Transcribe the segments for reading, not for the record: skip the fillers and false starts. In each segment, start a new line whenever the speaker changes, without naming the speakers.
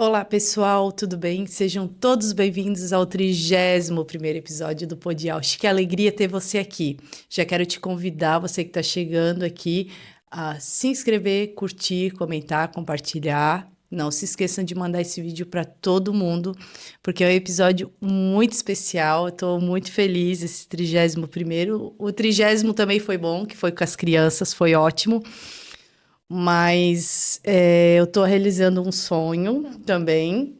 Olá, pessoal, tudo bem? Sejam todos bem-vindos ao 31º episódio do Podial. Que alegria ter você aqui. Já quero te convidar, você que está chegando aqui, a se inscrever, curtir, comentar, compartilhar. Não se esqueçam de mandar esse vídeo para todo mundo, porque é um episódio muito especial. Eu estou muito feliz, esse 31º. O 30º também foi bom, que foi com as crianças, foi ótimo. Mas eu estou realizando um sonho também,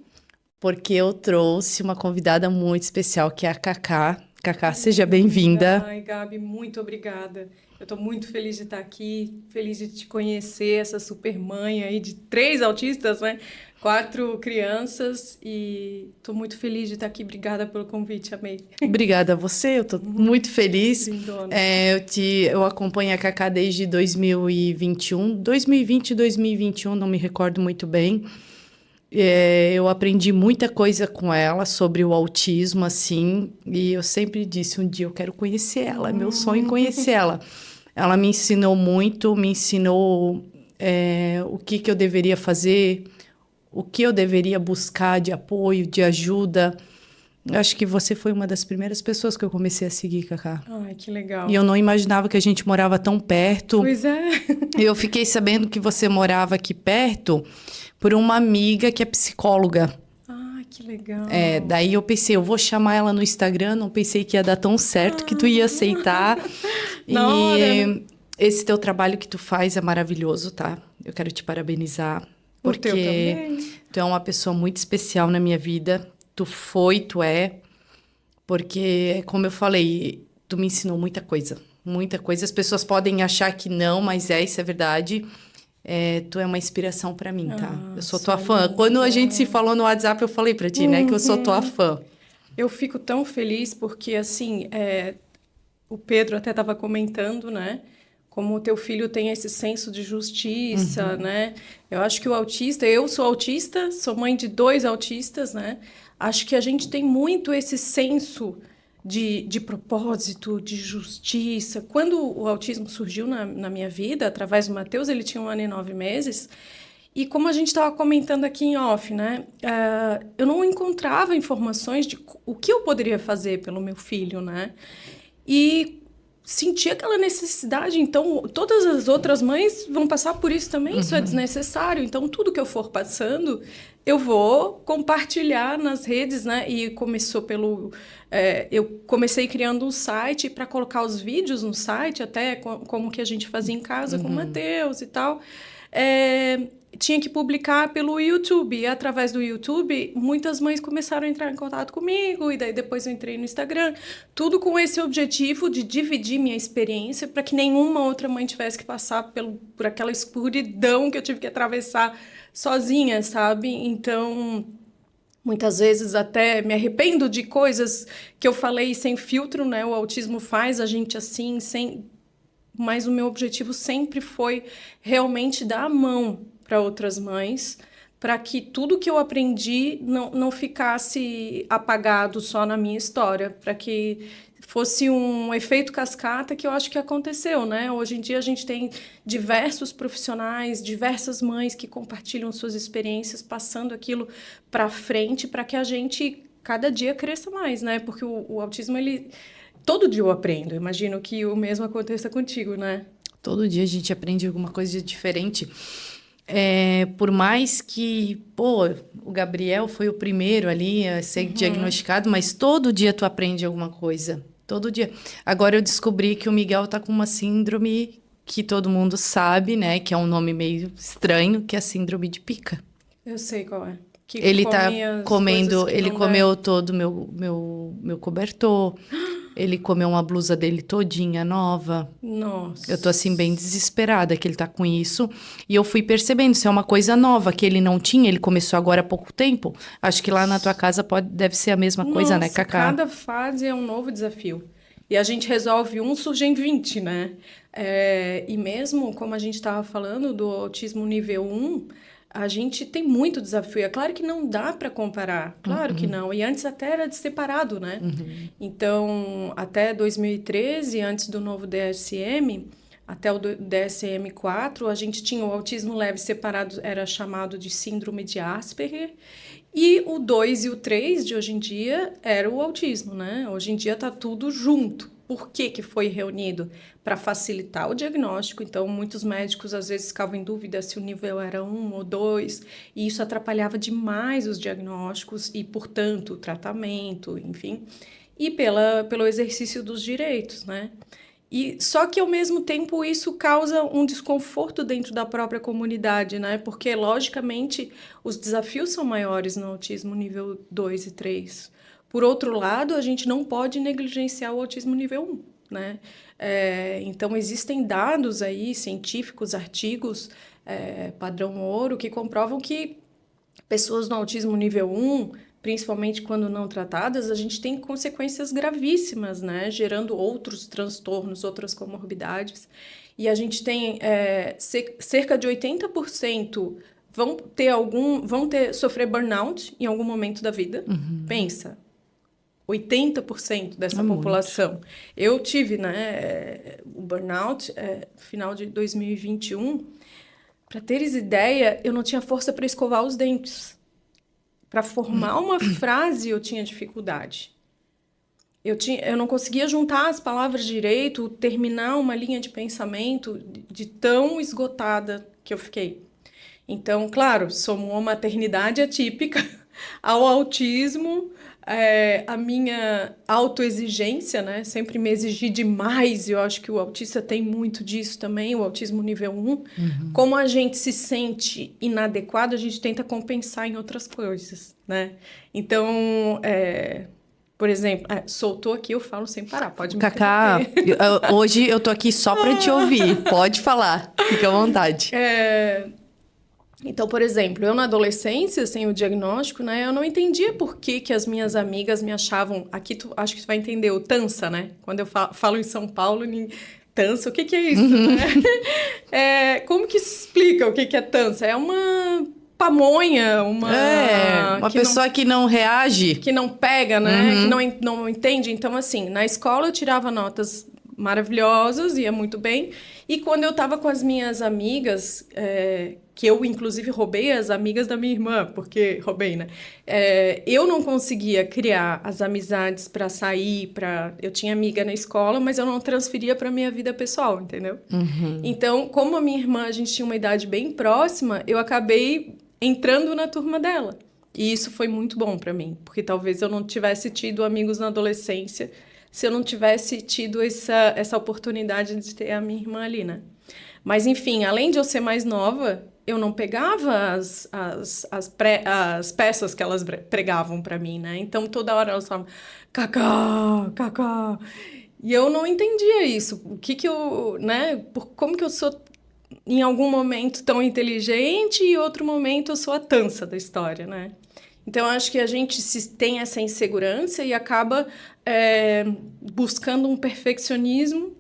porque eu trouxe uma convidada muito especial, que é a Cacá. Cacá, seja bem-vinda.
Ai, Gabi, muito obrigada. Eu estou muito feliz de estar aqui, feliz de te conhecer, essa super mãe aí de 3 autistas, né? 4 crianças e estou muito feliz de estar aqui. Obrigada pelo convite, amei.
Obrigada a você, eu estou muito feliz.
Lindona.
Eu acompanho a Cacá desde 2021, 2020 e 2021, não me recordo muito bem. Eu aprendi muita coisa com ela sobre o autismo, assim, e eu sempre disse, um dia eu quero conhecer ela, é meu sonho conhecer ela. Ela me ensinou muito, me ensinou o que eu deveria fazer, o que eu deveria buscar de apoio, de ajuda. Eu acho que você foi uma das primeiras pessoas que eu comecei a seguir, Cacá.
Ai, que
E
legal.
eu não imaginava que a gente morava tão perto.
Pois é.
Eu fiquei sabendo que você morava aqui perto por uma amiga que é psicóloga.
Ai, que legal.
Daí eu pensei, eu vou chamar ela no Instagram, não pensei que ia dar tão certo, que tu ia aceitar.
Na hora.
E esse teu trabalho que tu faz é maravilhoso, tá? Eu quero te parabenizar,
O teu
porque
também.
tu é uma pessoa muito especial na minha vida. Tu é, porque, como eu falei, tu me ensinou muita coisa, muita coisa. As pessoas podem achar que não, mas isso é verdade. Tu é uma inspiração pra mim, tá?
Ah,
Eu sou tua
sua
fã. Quando a gente se
linda.
falou no WhatsApp, eu falei pra ti, né, que eu sou tua fã.
Eu fico tão feliz porque, assim, o Pedro até estava comentando, né? Como o teu filho tem esse senso de justiça, né? Eu acho que o autista, eu sou autista, sou mãe de 2 autistas, né? Acho que a gente tem muito esse senso de propósito, de justiça. Quando o autismo surgiu na minha vida, através do Matheus, ele tinha 1 ano e 9 meses, e como a gente estava comentando aqui em off, né? Eu não encontrava informações de o que eu poderia fazer pelo meu filho, né? E senti aquela necessidade. Então, todas as outras mães vão passar por isso também. Isso é desnecessário. Então, tudo que eu for passando, eu vou compartilhar nas redes, né? E começou pelo... eu comecei criando um site para colocar os vídeos no site, até como que a gente fazia em casa com o Matheus e tal. Tinha que publicar pelo YouTube. E através do YouTube, muitas mães começaram a entrar em contato comigo. E daí depois eu entrei no Instagram. Tudo com esse objetivo de dividir minha experiência para que nenhuma outra mãe tivesse que passar por aquela escuridão que eu tive que atravessar sozinha, sabe? Então, muitas vezes até me arrependo de coisas que eu falei sem filtro, né? O autismo faz a gente assim, sem... Mas o meu objetivo sempre foi realmente dar a mão para outras mães, para que tudo que eu aprendi não ficasse apagado só na minha história, para que fosse um efeito cascata que eu acho que aconteceu, né? Hoje em dia a gente tem diversos profissionais, diversas mães que compartilham suas experiências, passando aquilo para frente, para que a gente cada dia cresça mais, né? Porque o autismo, ele... Todo dia eu aprendo. Imagino que o mesmo aconteça contigo, né?
Todo dia a gente aprende alguma coisa diferente. Por mais que, pô, o Gabriel foi o primeiro ali a ser diagnosticado, mas todo dia tu aprende alguma coisa. Todo dia. Agora eu descobri que o Miguel tá com uma síndrome que todo mundo sabe, né? Que é um nome meio estranho, que é a síndrome de pica.
Eu sei qual é. Que
Ele tá
come as coisas
comendo,
que
ele
não deve.
comeu todo o meu cobertor, ele comeu uma blusa dele todinha nova. Eu tô assim bem
Nossa.
desesperada que ele tá com isso. E eu fui percebendo, isso é uma coisa nova que ele não tinha, ele começou agora há pouco tempo. Acho que lá na tua casa deve ser a mesma coisa, né,
Nossa,
Cacá?
cada fase é um novo desafio. E a gente resolve um, surgem 20, né? E mesmo como a gente estava falando do autismo nível 1, a gente tem muito desafio. É claro que não dá para comparar, claro que não. E antes até era de separado, né? Então, até 2013, antes do novo DSM, até o DSM-4, a gente tinha o autismo leve separado, era chamado de síndrome de Asperger, e o 2 e o 3 de hoje em dia era o autismo, né? Hoje em dia está tudo junto. Por que que foi reunido? Para facilitar o diagnóstico. Então, muitos médicos às vezes ficavam em dúvida se o nível era 1 ou 2, e isso atrapalhava demais os diagnósticos e, portanto, o tratamento, enfim, e pelo exercício dos direitos, né? E só que, ao mesmo tempo, isso causa um desconforto dentro da própria comunidade, né? Porque, logicamente, os desafios são maiores no autismo nível 2 e 3. Por outro lado, a gente não pode negligenciar o autismo nível 1, né? Então, existem dados aí, científicos, artigos, padrão ouro, que comprovam que pessoas no autismo nível 1, principalmente quando não tratadas, a gente tem consequências gravíssimas, né? Gerando outros transtornos, outras comorbidades. E a gente tem cerca de 80% vão sofrer burnout em algum momento da vida.
Uhum.
Pensa, 80% dessa
Muito.
população. Eu tive, né, o burnout no final de 2021. Para teres ideia, eu não tinha força para escovar os dentes. Para formar uma frase, eu tinha dificuldade. Eu não conseguia juntar as palavras direito, terminar uma linha de pensamento de tão esgotada que eu fiquei. Então, claro, somou uma maternidade atípica ao autismo, a minha autoexigência, né? Sempre me exigi demais, e eu acho que o autista tem muito disso também, o autismo nível 1.
Uhum.
Como a gente se sente inadequado, a gente tenta compensar em outras coisas, né? Então, por exemplo, soltou aqui, eu falo sem parar, pode me
Cacá, hoje eu tô aqui só pra te ouvir, pode falar, fica à vontade.
Então, por exemplo, eu na adolescência, sem o diagnóstico, né, eu não entendia por que as minhas amigas me achavam... Aqui, acho que tu vai entender, o tança, né? Quando eu falo em São Paulo, tança, o que é isso, né? Como que se explica o que é tança? É uma pamonha,
uma pessoa que não reage.
Que não pega, né? Que não entende. Então, assim, na escola eu tirava notas maravilhosas, ia muito bem. E quando eu estava com as minhas amigas, que eu, inclusive, roubei as amigas da minha irmã, porque roubei, né? Eu não conseguia criar as amizades para sair, eu tinha amiga na escola, mas eu não transferia para minha vida pessoal, entendeu? Então, como a minha irmã, a gente tinha uma idade bem próxima, eu acabei entrando na turma dela. E isso foi muito bom para mim, porque talvez eu não tivesse tido amigos na adolescência se eu não tivesse tido essa oportunidade de ter a minha irmã ali, né? Mas, enfim, além de eu ser mais nova, eu não pegava as peças que elas pregavam para mim, né? Então, toda hora elas falavam, Cacá, Cacá. E eu não entendia isso. O que eu, né? Como que eu sou, em algum momento, tão inteligente e em outro momento eu sou a tança da história, né? Então, eu acho que a gente tem essa insegurança e acaba buscando um perfeccionismo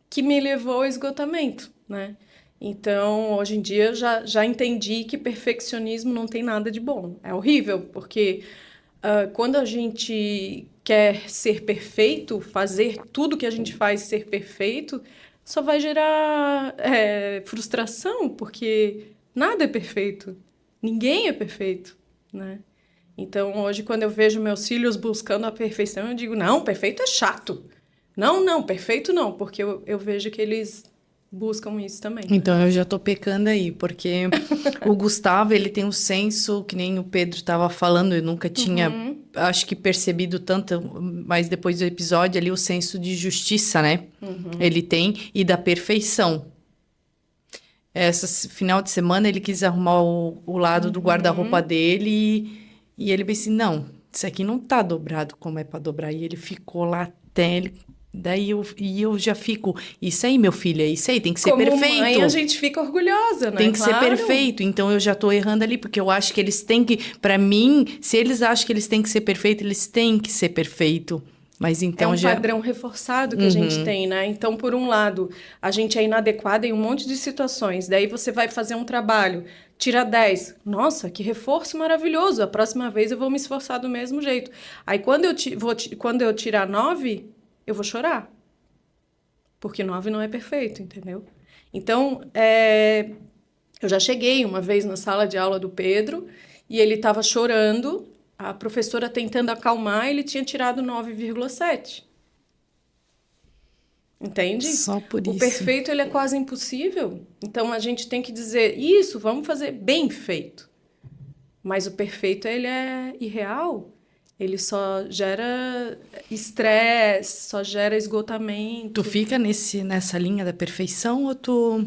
que me levou ao esgotamento, né? Então, hoje em dia, eu já entendi que perfeccionismo não tem nada de bom. É horrível, porque quando a gente quer ser perfeito, fazer tudo que a gente faz ser perfeito, só vai gerar frustração, porque nada é perfeito. Ninguém é perfeito, né? Então, hoje, quando eu vejo meus filhos buscando a perfeição, eu digo, não, perfeito é chato. Não, perfeito não, porque eu vejo que eles buscam isso também.
Então, eu já tô pecando aí, porque o Gustavo, ele tem um senso, que nem o Pedro estava falando, eu nunca tinha, acho que percebido tanto, mas depois do episódio ali, o senso de justiça, né? Ele tem, e da perfeição. Esse final de semana, ele quis arrumar o lado do guarda-roupa dele e ele pensou assim, não, isso aqui não tá dobrado como é para dobrar. E ele ficou lá até... Daí eu já fico, isso aí, meu filho, é isso aí, tem que ser
Como
perfeito.
Como mãe, a gente fica orgulhosa, né?
Tem que
ser
perfeito. Então, eu já tô errando ali, porque eu acho que eles têm que... Para mim, se eles acham que eles têm que ser perfeito, eles têm que ser perfeito. Mas então
já... padrão reforçado que a gente tem, né? Então, por um lado, a gente é inadequada em um monte de situações. Daí você vai fazer um trabalho, tira 10. Nossa, que reforço maravilhoso. A próxima vez eu vou me esforçar do mesmo jeito. Aí, quando eu tirar 9, eu vou chorar. porque 9 não é perfeito, entendeu? Então, eu já cheguei uma vez na sala de aula do Pedro e ele estava chorando, a professora tentando acalmar, ele tinha tirado 9,7. Entende?
Só por
O
isso.
perfeito, ele é quase impossível. Então, a gente tem que dizer, isso, vamos fazer bem feito. Mas o perfeito, ele é irreal. Ele só gera estresse, só gera esgotamento.
Tu fica nessa linha da perfeição ou tu...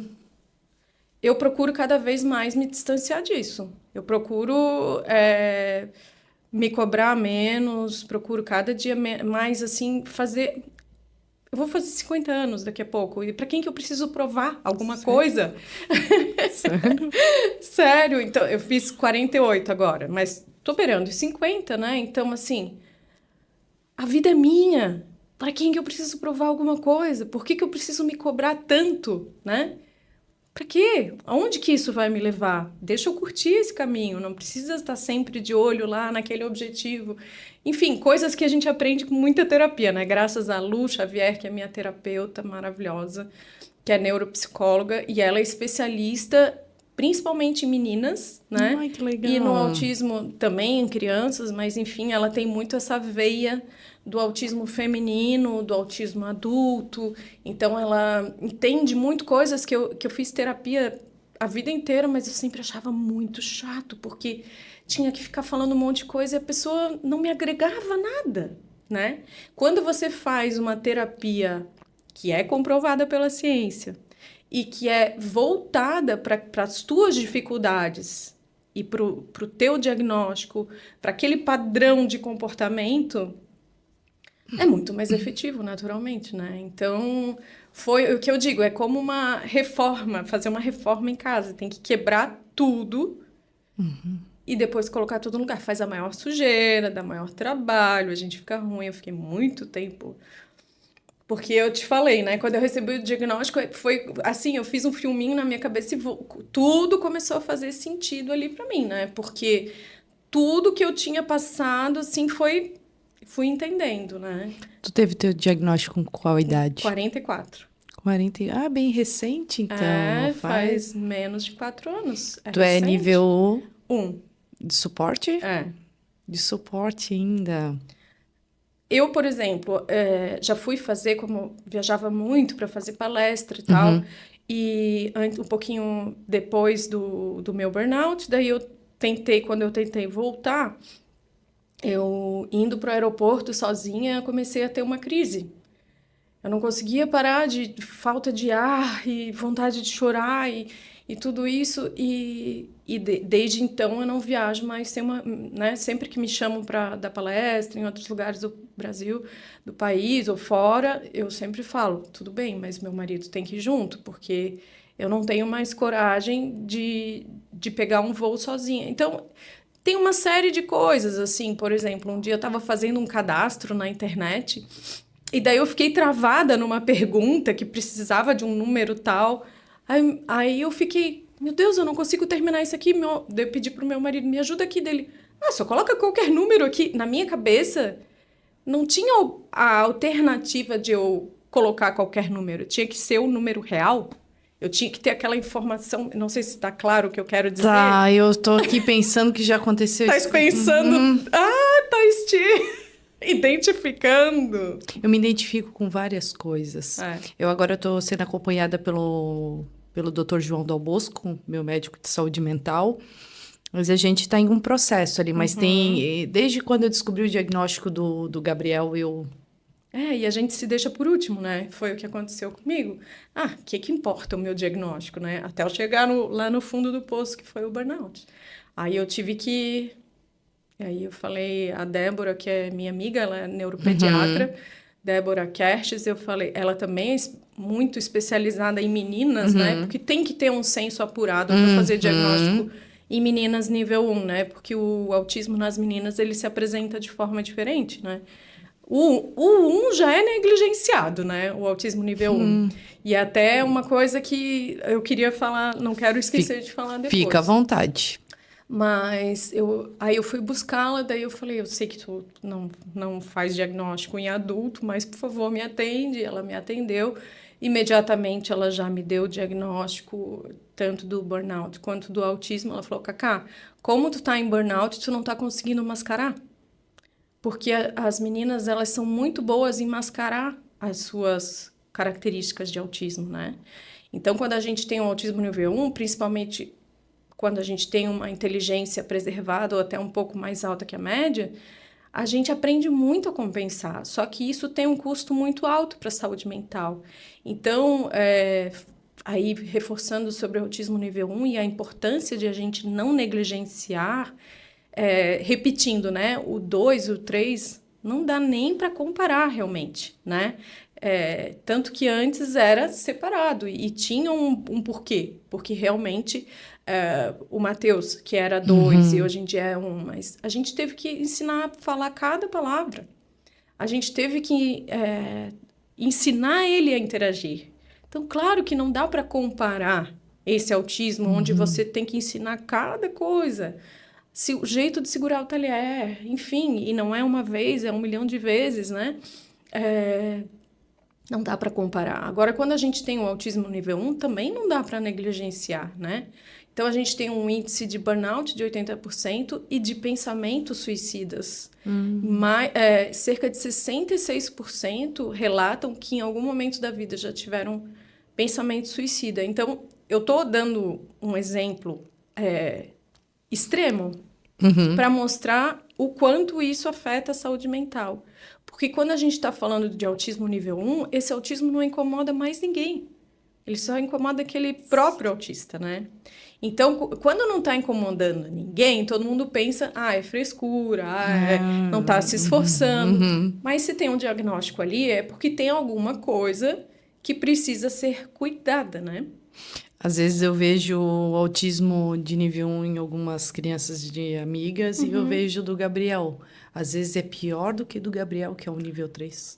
Eu procuro cada vez mais me distanciar disso. Eu procuro me cobrar menos, procuro cada dia mais, assim, fazer... Eu vou fazer 50 anos daqui a pouco. E para quem que eu preciso provar alguma coisa?
Sério?
Sério. Então, eu fiz 48 agora, mas tô beirando os 50, né? Então, assim, a vida é minha. Para quem que eu preciso provar alguma coisa? Por que que eu preciso me cobrar tanto, né? Para quê? Aonde que isso vai me levar? Deixa eu curtir esse caminho, não precisa estar sempre de olho lá naquele objetivo. Enfim, coisas que a gente aprende com muita terapia, né? Graças a Lu Xavier, que é minha terapeuta maravilhosa, que é neuropsicóloga, e ela é especialista principalmente em meninas, né?
Ai, que legal.
E no autismo também em crianças, mas enfim, ela tem muito essa veia do autismo feminino, do autismo adulto. Então, ela entende muito coisas que eu fiz terapia a vida inteira, mas eu sempre achava muito chato, porque tinha que ficar falando um monte de coisa e a pessoa não me agregava nada, né? Quando você faz uma terapia que é comprovada pela ciência e que é voltada para as tuas dificuldades e para o teu diagnóstico, para aquele padrão de comportamento, é muito mais efetivo, naturalmente, né? Então, foi o que eu digo, é como uma reforma, fazer uma reforma em casa. Tem que quebrar tudo e depois colocar tudo no lugar. Faz a maior sujeira, dá maior trabalho, a gente fica ruim. Eu fiquei muito tempo... Porque eu te falei, né? Quando eu recebi o diagnóstico, foi assim, eu fiz um filminho na minha cabeça e tudo começou a fazer sentido ali pra mim, né? Porque tudo que eu tinha passado, assim, fui entendendo, né?
Tu teve teu diagnóstico com qual idade?
44.
40. Ah, bem recente, então. Não
Faz menos de 4 anos.
Tu é
recente.
nível
1.
de suporte?
É.
De suporte ainda.
Eu, por exemplo, já fui fazer, como viajava muito para fazer palestra e tal, e um pouquinho depois do meu burnout, daí quando eu tentei voltar, eu indo para o aeroporto sozinha, comecei a ter uma crise. Eu não conseguia parar de falta de ar e vontade de chorar e tudo isso. Desde então eu não viajo mais sem né? Sempre que me chamam para dar palestra em outros lugares do Brasil, do país ou fora, eu sempre falo, tudo bem, mas meu marido tem que ir junto, porque eu não tenho mais coragem de pegar um voo sozinha. Então, tem uma série de coisas, assim, por exemplo, um dia eu estava fazendo um cadastro na internet e daí eu fiquei travada numa pergunta que precisava de um número tal. Aí eu fiquei, meu Deus, eu não consigo terminar isso aqui. Daí eu pedi pro meu marido, me ajuda aqui dele. Só coloca qualquer número aqui. Na minha cabeça, não tinha a alternativa de eu colocar qualquer número. Tinha que ser o número real. Eu tinha que ter aquela informação. Não sei se está claro o que eu quero dizer.
Tá, eu tô aqui pensando que já aconteceu
Tá
isso.
pensando... tá identificando.
Eu me identifico com várias coisas.
É.
Eu agora estou sendo acompanhada pelo Dr. João Dal Bosco, meu médico de saúde mental. Mas a gente está em um processo ali. Mas desde quando eu descobri o diagnóstico do Gabriel, eu...
E a gente se deixa por último, né? Foi o que aconteceu comigo. O que importa o meu diagnóstico, né? Até eu chegar lá no fundo do poço, que foi o burnout. Aí eu tive que... Aí eu falei, a Débora, que é minha amiga, ela é neuropediatra, Débora Kertes, eu falei, ela também é muito especializada em meninas, né? Porque tem que ter um senso apurado para fazer diagnóstico em meninas nível 1, né? Porque o autismo nas meninas, ele se apresenta de forma diferente, né? O 1 já é negligenciado, né? O autismo nível 1. E até uma coisa que eu queria falar, não quero esquecer de falar depois.
Fica à vontade.
Mas aí eu fui buscá-la, daí eu falei, eu sei que tu não faz diagnóstico em adulto, mas por favor me atende. Ela me atendeu imediatamente ela já me deu o diagnóstico tanto do burnout quanto do autismo. Ela falou, Cacá, como tu tá em burnout, tu não tá conseguindo mascarar. Porque as meninas, elas são muito boas em mascarar as suas características de autismo, né? Então, quando a gente tem um autismo nível 1, principalmente quando a gente tem uma inteligência preservada ou até um pouco mais alta que a média, a gente aprende muito a compensar. Só que isso tem um custo muito alto para a saúde mental. Então, aí reforçando sobre o autismo nível 1 e a importância de a gente não negligenciar, repetindo, né? O 2, o 3, não dá nem para comparar realmente, né? Tanto que antes era separado e tinha um porquê. Porque realmente o Mateus, que era 2 e hoje em dia é 1, mas a gente teve que ensinar a falar cada palavra. A gente teve que ensinar ele a interagir. Então, claro que não dá para comparar esse autismo, onde você tem que ensinar cada coisa. O jeito de segurar o talher, enfim, e não é uma vez, é 1 milhão de vezes, né? Não dá para comparar. Agora, quando a gente tem o autismo nível 1, também não dá para negligenciar, né? Então, a gente tem um índice de burnout de 80% e de pensamentos suicidas. Cerca de 66% relatam que em algum momento da vida já tiveram pensamento suicida. Então, eu estou dando um exemplo extremo para mostrar o quanto isso afeta a saúde mental. Porque quando a gente está falando de autismo nível 1, esse autismo não incomoda mais ninguém. Ele só incomoda aquele próprio autista, né? Então, quando não está incomodando ninguém, todo mundo pensa, é frescura, não está se esforçando. Mas se tem um diagnóstico ali, é porque tem alguma coisa que precisa ser cuidada, né?
Às vezes eu vejo o autismo de nível 1 em algumas crianças de amigas e eu vejo do Gabriel. Às vezes é pior do que do Gabriel, que é o nível 3.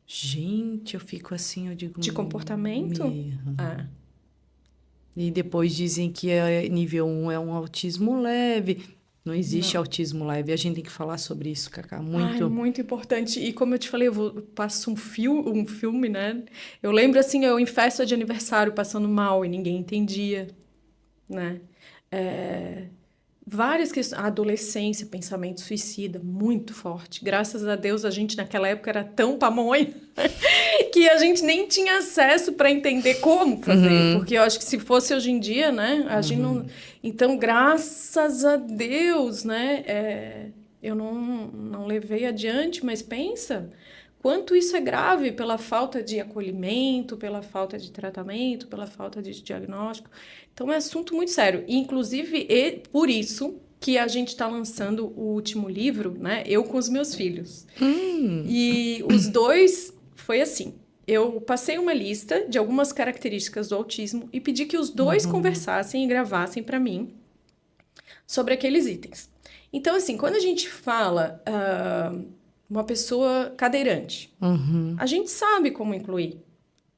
Gente, eu fico assim, eu digo...
De comportamento?
E depois dizem que nível 1 é um autismo leve. Não existe autismo leve. A gente tem que falar sobre isso, Cacá.
Muito importante. E como eu te falei, eu passo um filme, né? Eu lembro, assim, eu em festa de aniversário passando mal e ninguém entendia, né? Várias questões. A adolescência, pensamento suicida, muito forte. Graças a Deus, a gente naquela época era tão pamonha que a gente nem tinha acesso para entender como fazer. Porque eu acho que se fosse hoje em dia, né? A gente não... Então, graças a Deus, né? Eu não levei adiante, mas pensa quanto isso é grave pela falta de acolhimento, pela falta de tratamento, pela falta de diagnóstico. Então, é assunto muito sério. Inclusive, por isso que a gente está lançando o último livro, né? Eu com os meus filhos. E os dois, foi assim. Eu passei uma lista de algumas características do autismo e pedi que os dois conversassem e gravassem para mim sobre aqueles itens. Então, assim, quando a gente fala uma pessoa cadeirante, a gente sabe como incluir.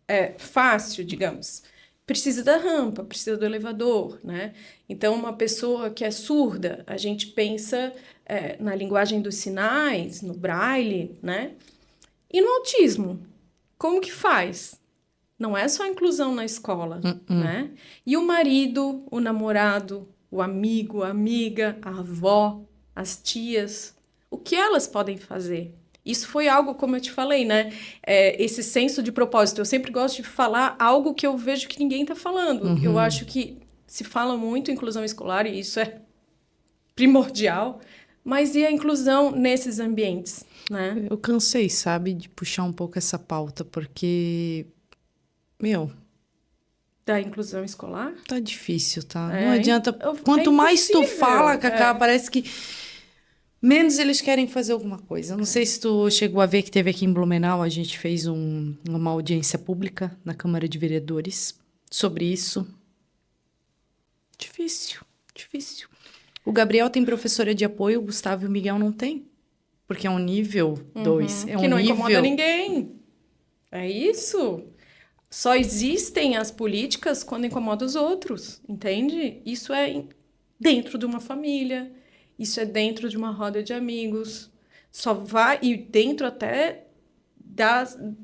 É fácil, digamos. Precisa da rampa, precisa do elevador, né? Então, uma pessoa que é surda, a gente pensa na linguagem dos sinais, no braille, né? E no autismo, como que faz? Não é só inclusão na escola, né? E o marido, o namorado, o amigo, a amiga, a avó, as tias, o que elas podem fazer? Isso foi algo, como eu te falei, né? Esse senso de propósito. Eu sempre gosto de falar algo que eu vejo que ninguém está falando. Eu acho que se fala muito inclusão escolar, e isso é primordial, mas e a inclusão nesses ambientes, né?
Eu cansei, sabe, de puxar um pouco essa pauta, porque,
Da inclusão escolar?
tá difícil, tá? Não adianta.
É
Quanto mais tu
impossível.
fala, Cacá, parece que menos eles querem fazer alguma coisa. Eu não sei se tu chegou a ver que teve aqui em Blumenau, a gente fez uma audiência pública na Câmara de Vereadores sobre isso. Difícil. O Gabriel tem professora de apoio, o Gustavo e o Miguel não tem. Porque é um nível 2.
Que não incomoda ninguém. É isso. Só existem as políticas quando incomoda os outros, entende? Isso é dentro de uma família, isso é dentro de uma roda de amigos. Só vai... E dentro até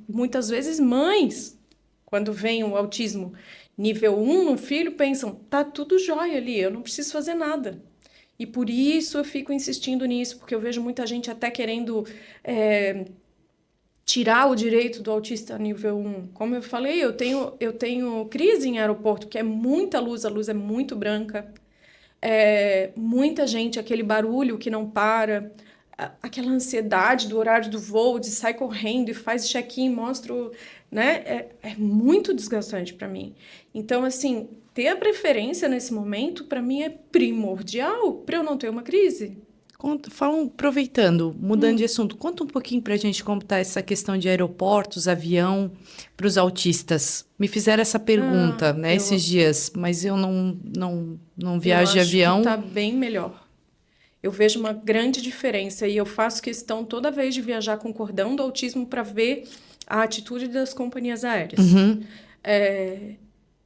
muitas vezes mães, quando vem o autismo nível 1 no filho, pensam, tá tudo jóia ali, eu não preciso fazer nada. E por isso eu fico insistindo nisso, porque eu vejo muita gente até querendo tirar o direito do autista nível 1. Como eu falei, eu tenho crise em aeroporto, que é muita luz, a luz é muito branca, muita gente, aquele barulho que não para, aquela ansiedade do horário do voo, de sair correndo e faz check-in, mostra, né? É muito desgastante para mim. Então, assim, ter a preferência nesse momento, para mim, é primordial para eu não ter uma crise.
Aproveitando, mudando de assunto, conta um pouquinho para a gente como está essa questão de aeroportos, avião, para os autistas. Me fizeram essa pergunta, né, esses dias, mas eu não viajo de avião.
Está bem melhor. Eu vejo uma grande diferença e eu faço questão toda vez de viajar com o cordão do autismo para ver a atitude das companhias aéreas.
Uhum.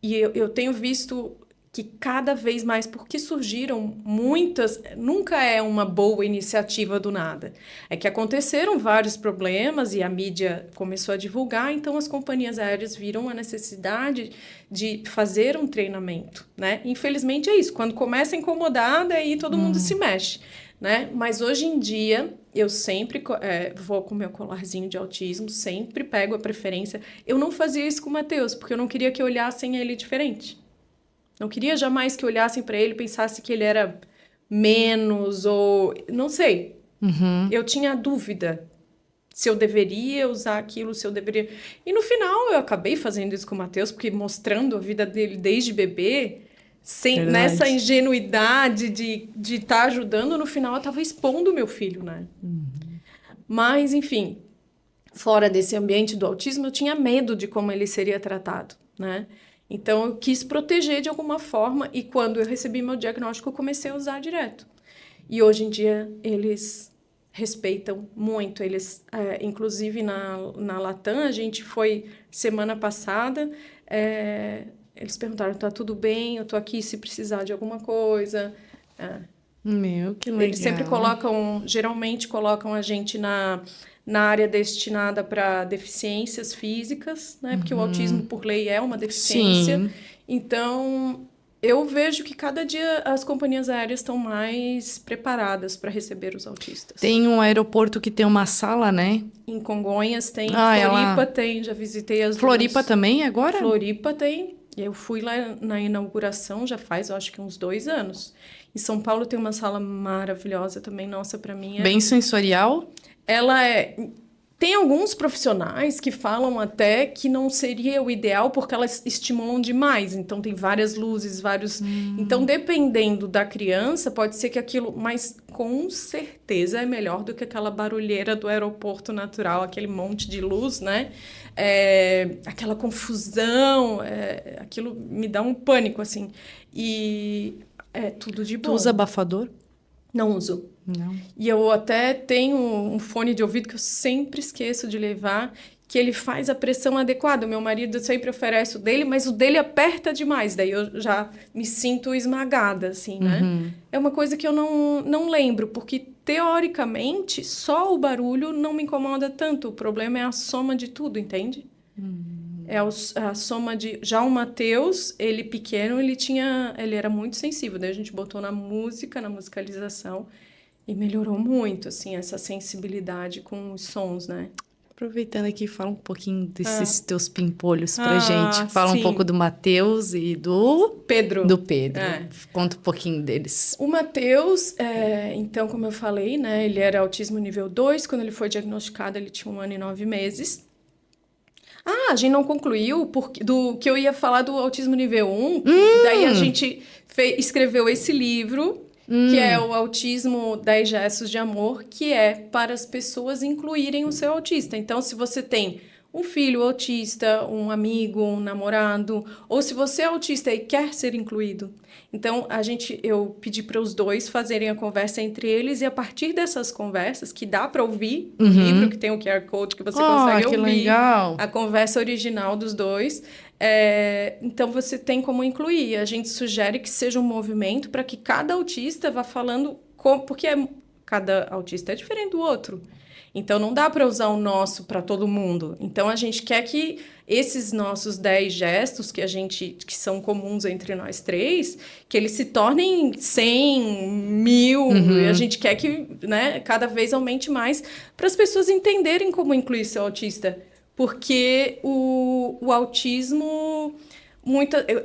E eu tenho visto que cada vez mais, porque surgiram muitas, nunca é uma boa iniciativa do nada. É que aconteceram vários problemas e a mídia começou a divulgar, então as companhias aéreas viram a necessidade de fazer um treinamento, né? Infelizmente é isso, quando começa a incomodar, daí todo mundo se mexe, né? Mas hoje em dia, eu sempre vou com meu colarzinho de autismo, sempre pego a preferência. Eu não fazia isso com o Matheus, porque eu não queria que olhassem ele diferente. Não queria jamais que olhassem para ele e pensassem que ele era menos ou... Não sei.
Uhum.
Eu tinha dúvida se eu deveria usar aquilo, se eu deveria... E no final eu acabei fazendo isso com o Matheus, porque mostrando a vida dele desde bebê, nessa ingenuidade de estar ajudando, no final eu estava expondo o meu filho, né?
Uhum.
Mas, enfim, fora desse ambiente do autismo, eu tinha medo de como ele seria tratado, né? Então, eu quis proteger de alguma forma e quando eu recebi meu diagnóstico, eu comecei a usar direto. E hoje em dia, eles respeitam muito. Eles, inclusive, na Latam, a gente foi semana passada, eles perguntaram, tá tudo bem? Eu tô aqui se precisar de alguma coisa.
Meu, que legal.
Eles sempre geralmente colocam a gente na área destinada para deficiências físicas, né? Porque o autismo, por lei, é uma deficiência.
Sim.
Então, eu vejo que cada dia as companhias aéreas estão mais preparadas para receber os autistas.
Tem um aeroporto que tem uma sala, né?
Em Congonhas tem, Floripa tem, já visitei as
Floripa
duas.
também agora?
Floripa tem. Eu fui lá na inauguração, já faz, eu acho que uns 2 anos. Em São Paulo tem uma sala maravilhosa também, nossa, para mim
Bem sensorial?
Ela tem alguns profissionais que falam até que não seria o ideal porque elas estimulam demais. Então, tem várias luzes, vários... Então, dependendo da criança, pode ser que aquilo... Mas, com certeza, é melhor do que aquela barulheira do aeroporto natural, aquele monte de luz, né? Aquela confusão, aquilo me dá um pânico, assim. E é tudo de bom.
Tu usa abafador?
Não uso.
Não.
E eu até tenho um fone de ouvido que eu sempre esqueço de levar, que ele faz a pressão adequada. O meu marido sempre oferece o dele, mas o dele aperta demais. Daí eu já me sinto esmagada, assim, né?
Uhum.
É uma coisa que eu não lembro, porque, teoricamente, só o barulho não me incomoda tanto. O problema é a soma de tudo, entende? É a soma de... Já o Matheus, ele pequeno, ele era muito sensível. Daí a gente botou na música, na musicalização, e melhorou muito, assim, essa sensibilidade com os sons, né?
Aproveitando aqui, fala um pouquinho desses teus pimpolhos pra gente. Fala
sim.
um pouco do Matheus e do...
Pedro.
Do Pedro. Conta um pouquinho deles.
O Matheus, então, como eu falei, né? Ele era autismo nível 2. Quando ele foi diagnosticado, ele tinha 1 ano e 9 meses. A gente não concluiu do que eu ia falar do autismo nível 1. Daí a gente escreveu esse livro, que é o Autismo 10 Gestos de Amor, que é para as pessoas incluírem o seu autista. Então, se você tem um filho autista, um amigo, um namorado, ou se você é autista e quer ser incluído. Então, eu pedi para os dois fazerem a conversa entre eles e a partir dessas conversas, que dá para ouvir no livro, que tem o QR Code que você consegue ouvir,
legal.
A conversa original dos dois. Então, você tem como incluir. A gente sugere que seja um movimento para que cada autista vá falando... porque cada autista é diferente do outro. Então, não dá para usar o nosso para todo mundo. Então, a gente quer que esses nossos 10 gestos que são comuns entre nós três, que eles se tornem 100, 1000, e a gente quer que, né, cada vez aumente mais para as pessoas entenderem como incluir seu autista. Porque o autismo,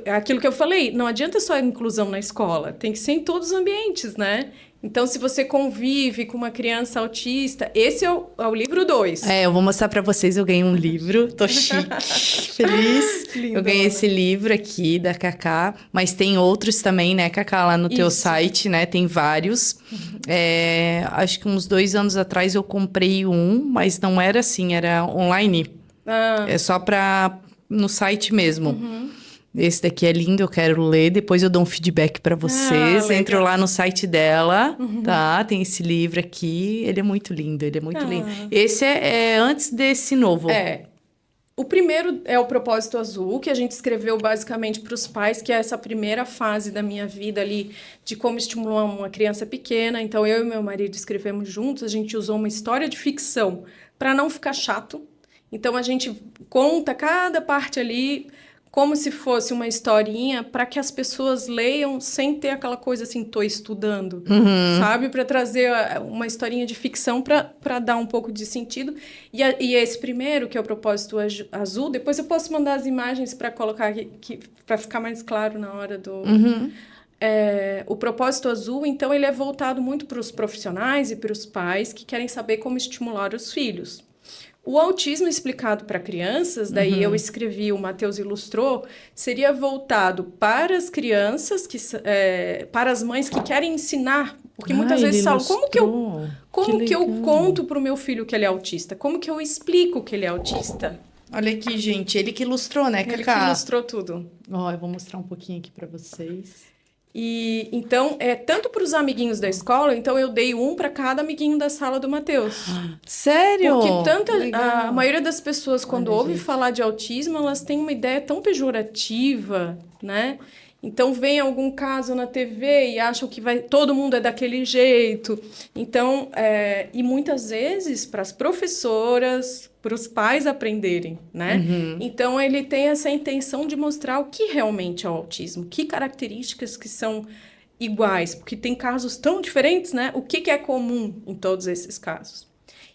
é aquilo que eu falei, não adianta só a inclusão na escola, tem que ser em todos os ambientes, né? Então, se você convive com uma criança autista, esse é o livro 2.
Eu vou mostrar para vocês, eu ganhei um livro, tô chique, feliz.
Lindo,
eu ganhei esse livro aqui da Cacá, mas tem outros também, né, Cacá, lá no teu site, né, tem vários. Acho que uns 2 anos atrás eu comprei um, mas não era assim, era online. É só no site mesmo. Esse daqui é lindo, eu quero ler. Depois eu dou um feedback para vocês. Entro lá no site dela, tá? Tem esse livro aqui. Ele é muito lindo, ele é muito lindo. Esse é antes desse novo.
O primeiro é o Propósito Azul, que a gente escreveu basicamente para os pais, que é essa primeira fase da minha vida ali, de como estimular uma criança pequena. Então, eu e meu marido escrevemos juntos. A gente usou uma história de ficção para não ficar chato. Então, a gente conta cada parte ali como se fosse uma historinha para que as pessoas leiam sem ter aquela coisa assim, tô estudando, sabe? Para trazer uma historinha de ficção para dar um pouco de sentido. E esse primeiro, que é o Propósito Azul, depois eu posso mandar as imagens para colocar aqui, para ficar mais claro na hora do... O Propósito Azul, então, ele é voltado muito para os profissionais e para os pais que querem saber como estimular os filhos. O autismo explicado para crianças, daí eu escrevi, o Matheus ilustrou, seria voltado para as crianças, para as mães que querem ensinar. Porque muitas vezes falam, como que eu conto para o meu filho que ele é autista? Como que eu explico que ele é autista?
Olha aqui, gente, ele que ilustrou, né, Cacá?
Ele que ilustrou tudo.
Eu vou mostrar um pouquinho aqui para vocês.
E então, tanto para os amiguinhos da escola, então eu dei um para cada amiguinho da sala do Matheus.
Sério?
Porque a maioria das pessoas, quando ouve falar de autismo, elas têm uma ideia tão pejorativa, né? Então, vem algum caso na TV e acham que todo mundo é daquele jeito. Então, e muitas vezes, para as professoras, para os pais aprenderem, né? Então, ele tem essa intenção de mostrar o que realmente é o autismo, que características que são iguais, porque tem casos tão diferentes, né? O que é comum em todos esses casos.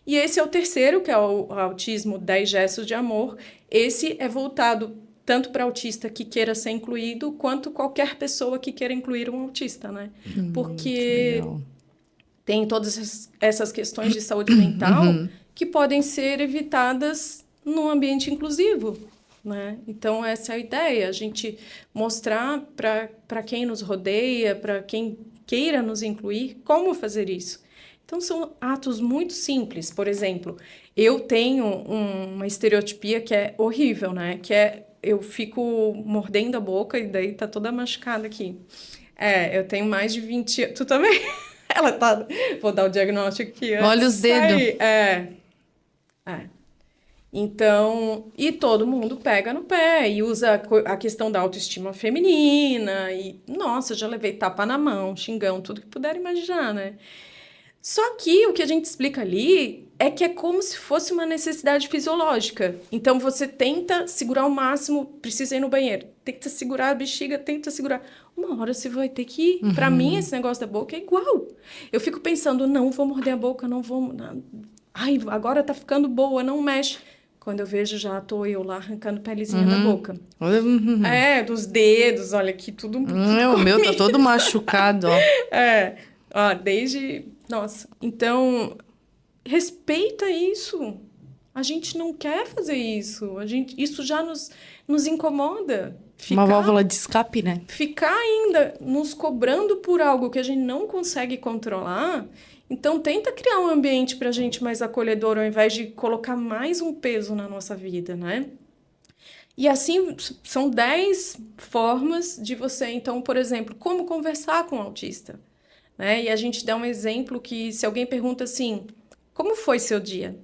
E esse é o terceiro, que é o Autismo 10 Gestos de Amor. Esse é voltado tanto para autista que queira ser incluído, quanto qualquer pessoa que queira incluir um autista, né? Porque tem todas essas questões de saúde mental que podem ser evitadas num ambiente inclusivo, né? Então, essa é a ideia, a gente mostrar para quem nos rodeia, para quem queira nos incluir, como fazer isso. Então, são atos muito simples. Por exemplo, eu tenho uma estereotipia que é horrível, né? Que é eu fico mordendo a boca e daí tá toda machucada aqui. Eu tenho mais de 20 anos. Tu também? Ela tá... Vou dar o diagnóstico aqui.
Olha os dedos.
Então, e todo mundo pega no pé e usa a questão da autoestima feminina e, nossa, já levei tapa na mão, xingão, tudo que puder imaginar, né? Só que o que a gente explica ali é que é como se fosse uma necessidade fisiológica. Então, você tenta segurar o máximo, precisa ir no banheiro, tenta segurar a bexiga, tenta segurar. Uma hora você vai ter que ir. Para mim, esse negócio da boca é igual. Eu fico pensando, não vou morder a boca, não vou... Ai, agora tá ficando boa, não mexe. Quando eu vejo, já tô eu lá arrancando pelezinha da boca. Dos dedos, olha aqui, tudo...
o meu tá todo machucado, ó.
Desde... Nossa, então, respeita isso. A gente não quer fazer isso. Isso já nos incomoda.
Uma válvula de escape, né?
Ficar ainda nos cobrando por algo que a gente não consegue controlar. Então, tenta criar um ambiente para a gente mais acolhedor, ao invés de colocar mais um peso na nossa vida, né? E assim, são 10 formas de você, então, por exemplo, como conversar com o autista. Né? E a gente dá um exemplo que, se alguém pergunta assim, como foi seu dia?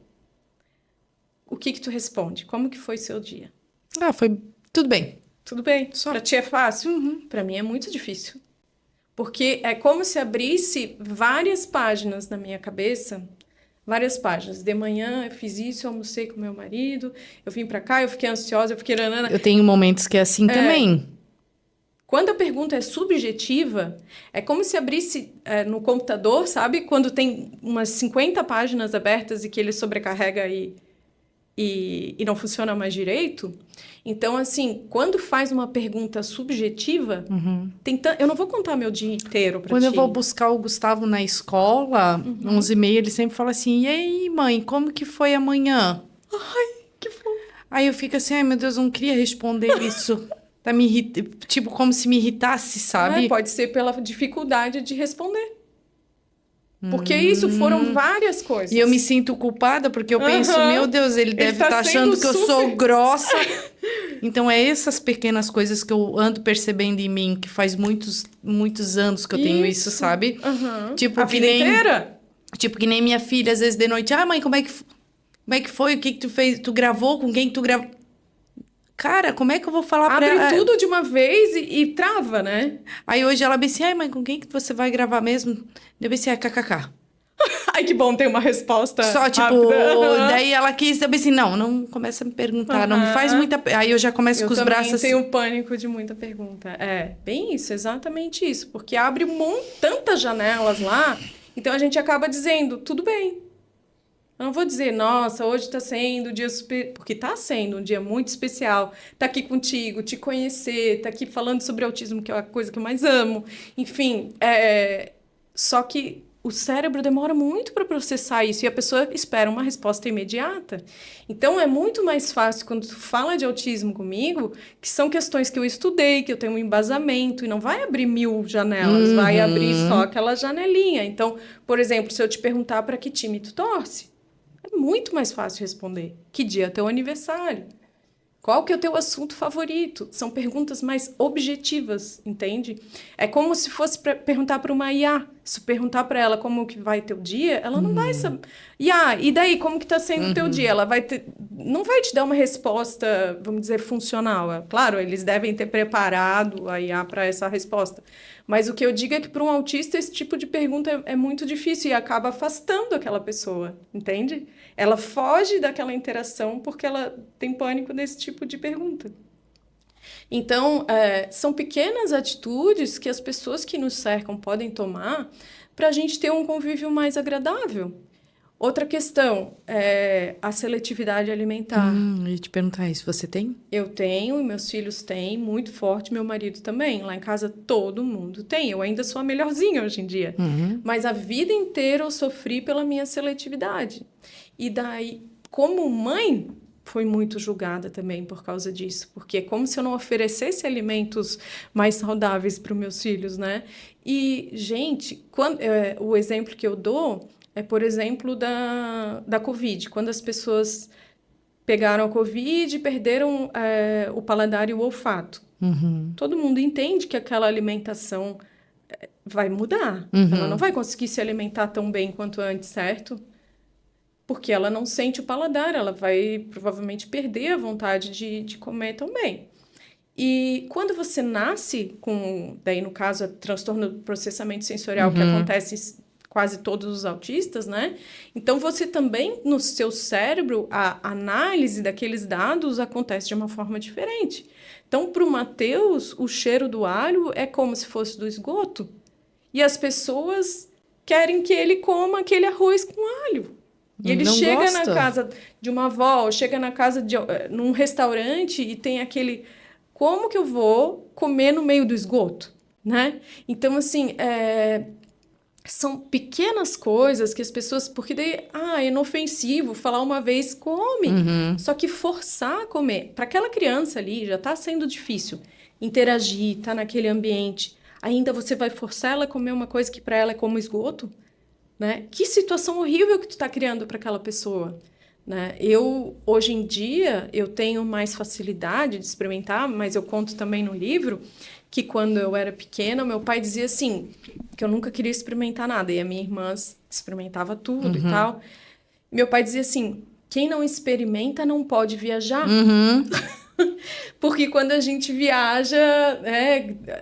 O que tu responde? Como que foi seu dia?
Foi tudo bem.
Tudo bem. Para ti é fácil? Para mim é muito difícil. Porque é como se abrisse várias páginas na minha cabeça várias páginas. De manhã eu fiz isso, eu almocei com meu marido, eu vim pra cá, eu fiquei ansiosa, eu fiquei... nanana.
Eu tenho momentos que é assim também.
Quando a pergunta é subjetiva, é como se abrisse no computador, sabe? Quando tem umas 50 páginas abertas e que ele sobrecarrega e não funciona mais direito. Então, assim, quando faz uma pergunta subjetiva, eu não vou contar meu dia inteiro para ti.
Quando eu vou buscar o Gustavo na escola, 11h30, ele sempre fala assim, e aí, mãe, como que foi amanhã?
Ai, que fofo.
Aí eu fico assim, ai, meu Deus, eu não queria responder isso. Tá me tipo, como se me irritasse, sabe?
Pode ser pela dificuldade de responder. Porque isso foram várias coisas.
E eu me sinto culpada porque eu penso, meu Deus, ele deve estar achando que eu sou grossa. Então, é essas pequenas coisas que eu ando percebendo em mim, que faz muitos, muitos anos que eu tenho isso, sabe? Tipo,
a vida inteira?
Tipo, que nem minha filha, às vezes de noite, mãe, como é que foi? O que tu fez? Tu gravou? Com quem tu gravou? Cara, como é que eu vou falar pra ela?
Abre tudo de uma vez e trava, né?
Aí hoje ela disse, mãe, com quem que você vai gravar mesmo? Eu disse, kkk.
Ai, que bom ter uma resposta
só, tipo,
rápida.
Daí ela quis, eu pensei, não começa a me perguntar, não me faz muita... Aí eu já começo com os braços assim.
Eu também tenho pânico de muita pergunta. Bem isso, exatamente isso. Porque abre tantas janelas lá, então a gente acaba dizendo, tudo bem. Eu não vou dizer, nossa, hoje está sendo um dia super... Porque está sendo um dia muito especial. Tá aqui contigo, te conhecer, tá aqui falando sobre autismo, que é a coisa que eu mais amo. Enfim, só que o cérebro demora muito para processar isso e a pessoa espera uma resposta imediata. Então, é muito mais fácil quando tu fala de autismo comigo, que são questões que eu estudei, que eu tenho um embasamento, e não vai abrir 1000 janelas, vai abrir só aquela janelinha. Então, por exemplo, se eu te perguntar para que time tu torce, é muito mais fácil responder. Que dia é teu aniversário? Qual que é o teu assunto favorito? São perguntas mais objetivas, entende? É como se fosse perguntar para uma IA. Se perguntar para ela como que vai teu dia, ela não vai saber. IA, e daí, como que está sendo o teu dia? Ela não vai te dar uma resposta, vamos dizer, funcional. Claro, eles devem ter preparado a IA para essa resposta. Mas o que eu digo é que para um autista esse tipo de pergunta é muito difícil e acaba afastando aquela pessoa, entende? Ela foge daquela interação porque ela tem pânico desse tipo de pergunta. Então, são pequenas atitudes que as pessoas que nos cercam podem tomar para a gente ter um convívio mais agradável. Outra questão é a seletividade alimentar.
Eu ia te perguntar isso, você tem?
Eu tenho, meus filhos têm, muito forte, meu marido também. Lá em casa todo mundo tem. Eu ainda sou a melhorzinha hoje em dia. Mas a vida inteira eu sofri pela minha seletividade. E daí, como mãe, fui muito julgada também por causa disso. Porque é como se eu não oferecesse alimentos mais saudáveis para os meus filhos, né? E, gente, o exemplo que eu dou é, por exemplo, da Covid. Quando as pessoas pegaram a Covid e perderam o paladar e o olfato. Todo mundo entende que aquela alimentação vai mudar. Ela não vai conseguir se alimentar tão bem quanto antes, certo? Porque ela não sente o paladar, ela vai provavelmente perder a vontade de comer também. E quando você nasce com, daí no caso, o transtorno do processamento sensorial, que acontece quase todos os autistas, né? Então, você também, no seu cérebro, a análise daqueles dados acontece de uma forma diferente. Então, para o Matheus, o cheiro do alho é como se fosse do esgoto. E as pessoas querem que ele coma aquele arroz com alho. E ele chega na casa de uma avó, chega na casa num restaurante e tem aquele... Como que eu vou comer no meio do esgoto? Né? Então, assim... São pequenas coisas que as pessoas... Porque daí, é inofensivo, falar uma vez, come. Só que forçar a comer. Para aquela criança ali, já está sendo difícil interagir, tá naquele ambiente. Ainda você vai forçar ela a comer uma coisa que para ela é como esgoto? Né? Que situação horrível que tu está criando para aquela pessoa. Né? Hoje em dia, eu tenho mais facilidade de experimentar, mas eu conto também no livro... que quando eu era pequena, meu pai dizia assim, que eu nunca queria experimentar nada, e a minha irmã experimentava tudo e tal. Meu pai dizia assim, quem não experimenta não pode viajar. Porque quando a gente viaja,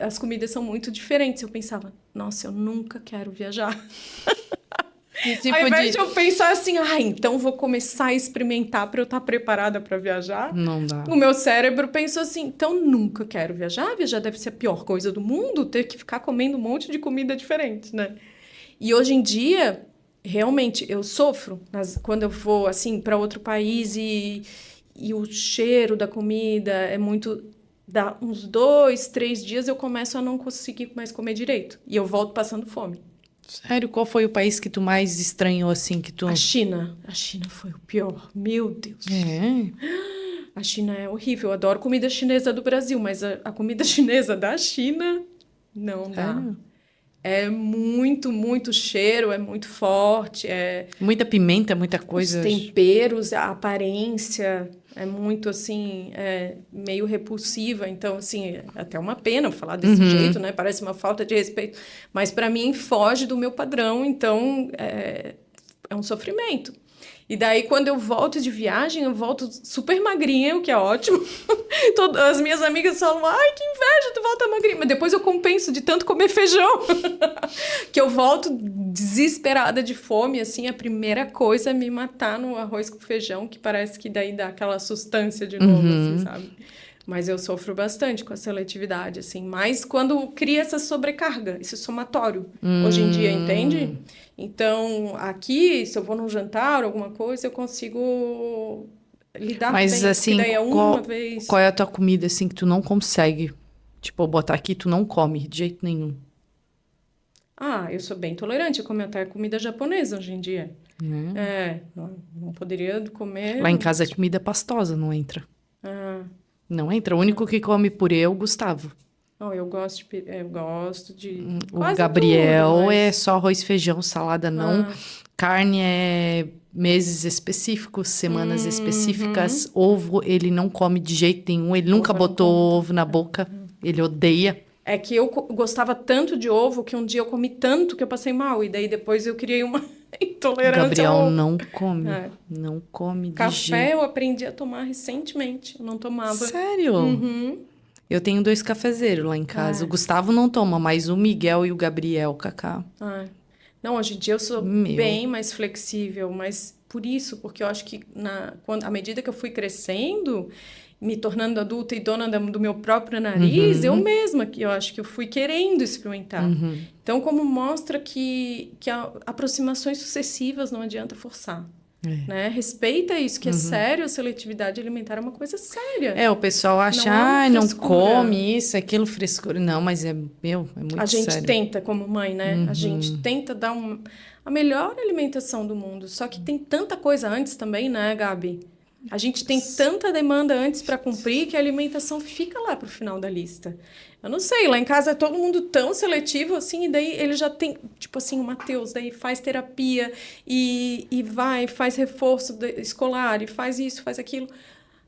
as comidas são muito diferentes. Eu pensava, nossa, eu nunca quero viajar.
Que tipo
Ao invés de eu pensar assim, então vou começar a experimentar para eu estar preparada para viajar,
Não dá.
o meu cérebro pensou assim, então nunca quero viajar, viajar deve ser a pior coisa do mundo, ter que ficar comendo um monte de comida diferente, né? E hoje em dia, realmente, eu sofro quando eu vou, assim, para outro país e o cheiro da comida é muito... Dá uns 2, 3 dias eu começo a não conseguir mais comer direito. E eu volto passando fome.
Sério, qual foi o país que tu mais estranhou, assim, que tu...
A China. A China foi o pior. Meu Deus.
É?
A China é horrível. Eu adoro comida chinesa do Brasil, mas a comida chinesa da China não dá.
Sério?
É muito, muito cheiro, é muito forte,
Muita pimenta, muita
os
coisa.
temperos, a aparência é muito assim, meio repulsiva. Então, assim, é até uma pena falar desse jeito, né? Parece uma falta de respeito. Mas para mim foge do meu padrão, então é um sofrimento. E daí, quando eu volto de viagem, eu volto super magrinha, o que é ótimo. As minhas amigas falam, ai, que inveja, tu volta magrinha. Mas depois eu compenso de tanto comer feijão. Que eu volto desesperada de fome, assim, a primeira coisa é me matar no arroz com feijão, que parece que daí dá aquela sustância de novo, assim, sabe? Mas eu sofro bastante com a seletividade, assim. Mas quando cria essa sobrecarga, esse somatório, hoje em dia, entende? Então, aqui, se eu vou num jantar, alguma coisa, eu consigo lidar
Mas,
bem. Porque
assim,
daí é uma vez...
qual é a tua comida, assim, que tu não consegue? Tipo, botar aqui, tu não come de jeito nenhum.
Eu sou bem tolerante, eu como até comida japonesa hoje em dia. Não poderia comer...
Lá em casa é comida pastosa, não entra.
Ah,
Não entra. O único que come purê é o Gustavo.
eu gosto de
O
quase
Gabriel
tudo,
é
mas...
só arroz, feijão, salada não. Carne é meses específicos, semanas específicas. Ovo ele não come de jeito nenhum. Ele nunca
Ovo eu não
botou
como
ovo na boca. Ele odeia.
É que eu gostava tanto de ovo que um dia eu comi tanto que eu passei mal. E daí depois eu criei uma
O
intolerância
Gabriel
ao ovo.
não come.
É.
Não come de
Café
jeito.
eu aprendi a tomar recentemente. Eu não tomava.
Sério? Eu tenho 2 cafezeiros lá em casa. O Gustavo não toma, mas o Miguel e o Gabriel, Cacá.
Não, hoje em dia eu sou
Meu.
bem mais flexível, mas por isso, porque eu acho que à medida que eu fui crescendo, me tornando adulta e dona do meu próprio nariz, eu mesma, que eu acho que eu fui querendo experimentar. Então, como mostra que aproximações sucessivas não adianta forçar. Né? Respeita isso, que é sério, a seletividade alimentar é uma coisa séria.
O pessoal acha,
Não é
não
frescura.
come isso, aquilo, frescura. Não, mas é muito
A gente
sério.
tenta, como mãe, né? A gente tenta dar a melhor alimentação do mundo. Só que tem tanta coisa antes também, né, Gabi? A gente tem tanta demanda antes para cumprir que a alimentação fica lá pro final da lista. Eu não sei, lá em casa é todo mundo tão seletivo assim, e daí ele já tem, tipo assim, o Matheus, daí faz terapia e faz reforço escolar, e faz isso, faz aquilo.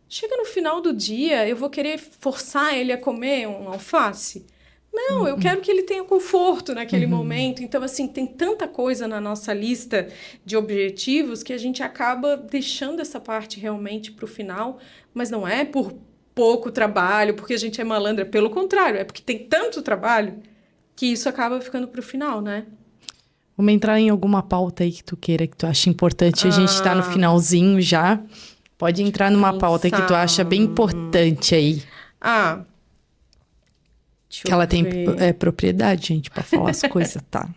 Chega no final do dia, eu vou querer forçar ele a comer um alface? Não, eu quero que ele tenha conforto naquele momento. Então, assim, tem tanta coisa na nossa lista de objetivos que a gente acaba deixando essa parte realmente para o final, mas não é por pouco trabalho, porque a gente é malandra. Pelo contrário, é porque tem tanto trabalho que isso acaba ficando para o final, né?
Vamos entrar em alguma pauta aí que tu queira, que tu acha importante. A gente tá no finalzinho já. Pode entrar numa pauta que tu acha bem importante aí. Que ela tem propriedade, gente, pra falar as coisas, tá?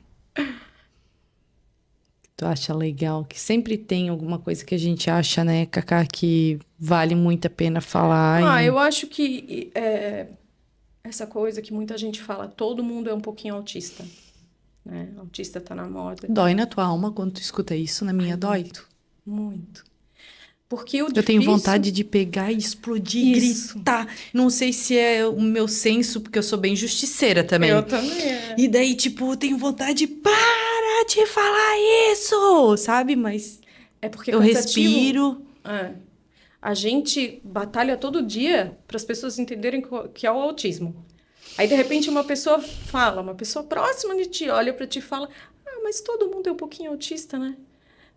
Que tu acha legal, que sempre tem alguma coisa que a gente acha, né, Cacá, que vale muito a pena falar.
Eu acho que essa coisa que muita gente fala, todo mundo é um pouquinho autista, né? Autista tá na moda.
Dói na tua alma quando tu escuta isso, na minha dói.
Muito, muito. Porque eu
tenho vontade de pegar e explodir, gritar. Não sei se é o meu senso, porque eu sou bem justiceira também.
Eu também.
E daí, tipo, eu tenho vontade de para de falar isso, sabe? Mas
é porque
eu respiro.
A gente batalha todo dia para as pessoas entenderem que é o autismo. Aí, de repente, uma pessoa próxima de ti, olha para ti e fala, mas todo mundo é um pouquinho autista, né?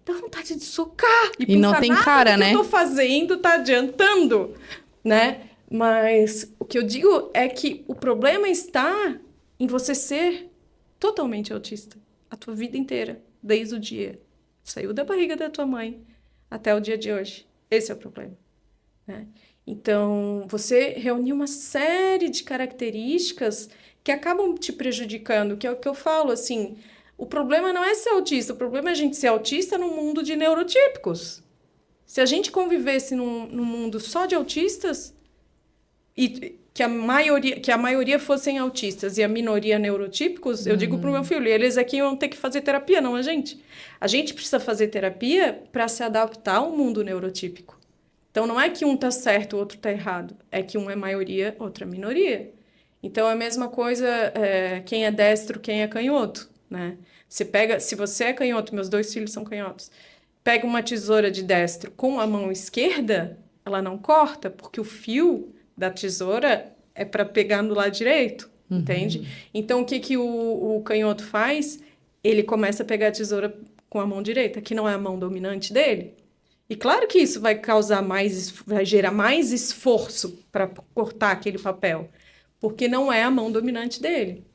Dá vontade de socar e pensar,
não tem cara, né?
O que eu tô fazendo tá adiantando, né? Mas o que eu digo é que o problema está em você ser totalmente autista a tua vida inteira. desde o dia. Saiu da barriga da tua mãe até o dia de hoje. Esse é o problema, né? Então, você reuniu uma série de características que acabam te prejudicando, que é o que eu falo, assim, o problema não é ser autista, o problema é a gente ser autista num mundo de neurotípicos. Se a gente convivesse num mundo só de autistas, e que a maioria fossem autistas e a minoria neurotípicos, eu digo pro meu filho, eles aqui iam ter que fazer terapia, não a gente. A gente precisa fazer terapia para se adaptar ao mundo neurotípico. Então, não é que um tá certo, o outro tá errado. É que um é maioria, outro é minoria. Então, é a mesma coisa, quem é destro, quem é canhoto, né? Se você é canhoto, meus 2 filhos são canhotos, pega uma tesoura de destro com a mão esquerda, ela não corta, porque o fio da tesoura é para pegar no lado direito, entende? Então, o que o canhoto faz? Ele começa a pegar a tesoura com a mão direita, que não é a mão dominante dele. E claro que isso vai gerar mais esforço para cortar aquele papel, porque não é a mão dominante dele.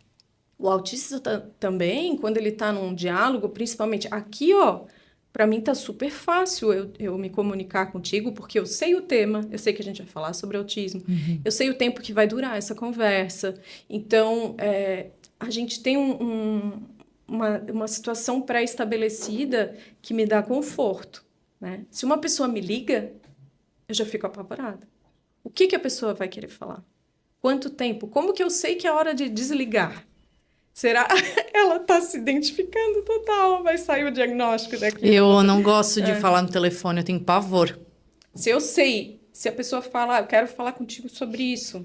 O autista também, quando ele está num diálogo, principalmente aqui, ó, para mim tá super fácil eu me comunicar contigo, porque eu sei o tema, eu sei que a gente vai falar sobre autismo, eu sei o tempo que vai durar essa conversa. Então, a gente tem uma situação pré-estabelecida que me dá conforto, né? Se uma pessoa me liga, eu já fico apavorada. O que a pessoa vai querer falar? Quanto tempo? Como que eu sei que é a hora de desligar? Será? Ela está se identificando total, vai sair o diagnóstico daqui.
Eu não gosto de falar no telefone, eu tenho pavor.
Se eu sei, se a pessoa fala, eu quero falar contigo sobre isso,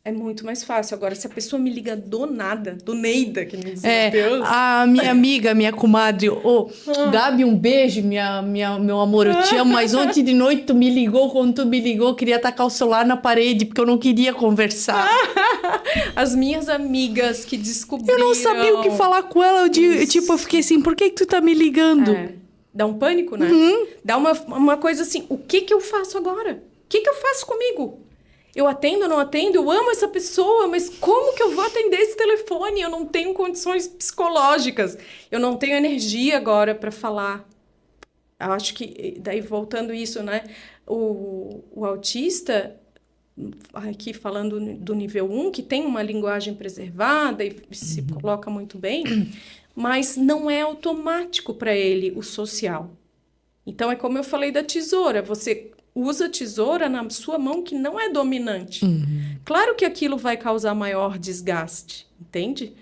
é muito mais fácil. Agora, se a pessoa me liga do nada, do Neida, que me diz, Deus...
A minha amiga, minha comadre, Gabi, um beijo, meu amor, eu te amo, mas ontem de noite tu me ligou, quando tu me ligou, eu queria tacar o celular na parede, porque eu não queria conversar.
As minhas amigas que descobriram...
Eu não sabia o que falar com ela, eu fiquei assim, por que tu tá me ligando?
Dá um pânico, né? Dá uma coisa assim, o que eu faço agora? O que eu faço comigo? Eu atendo ou não atendo? Eu amo essa pessoa, mas como que eu vou atender esse telefone? Eu não tenho condições psicológicas. Eu não tenho energia agora para falar. Eu acho que, daí voltando isso, né? O autista, aqui falando do nível 1, que tem uma linguagem preservada e se coloca muito bem, mas não é automático para ele o social. Então, é como eu falei da tesoura. Você usa a tesoura na sua mão que não é dominante. Claro que aquilo vai causar maior desgaste, entende?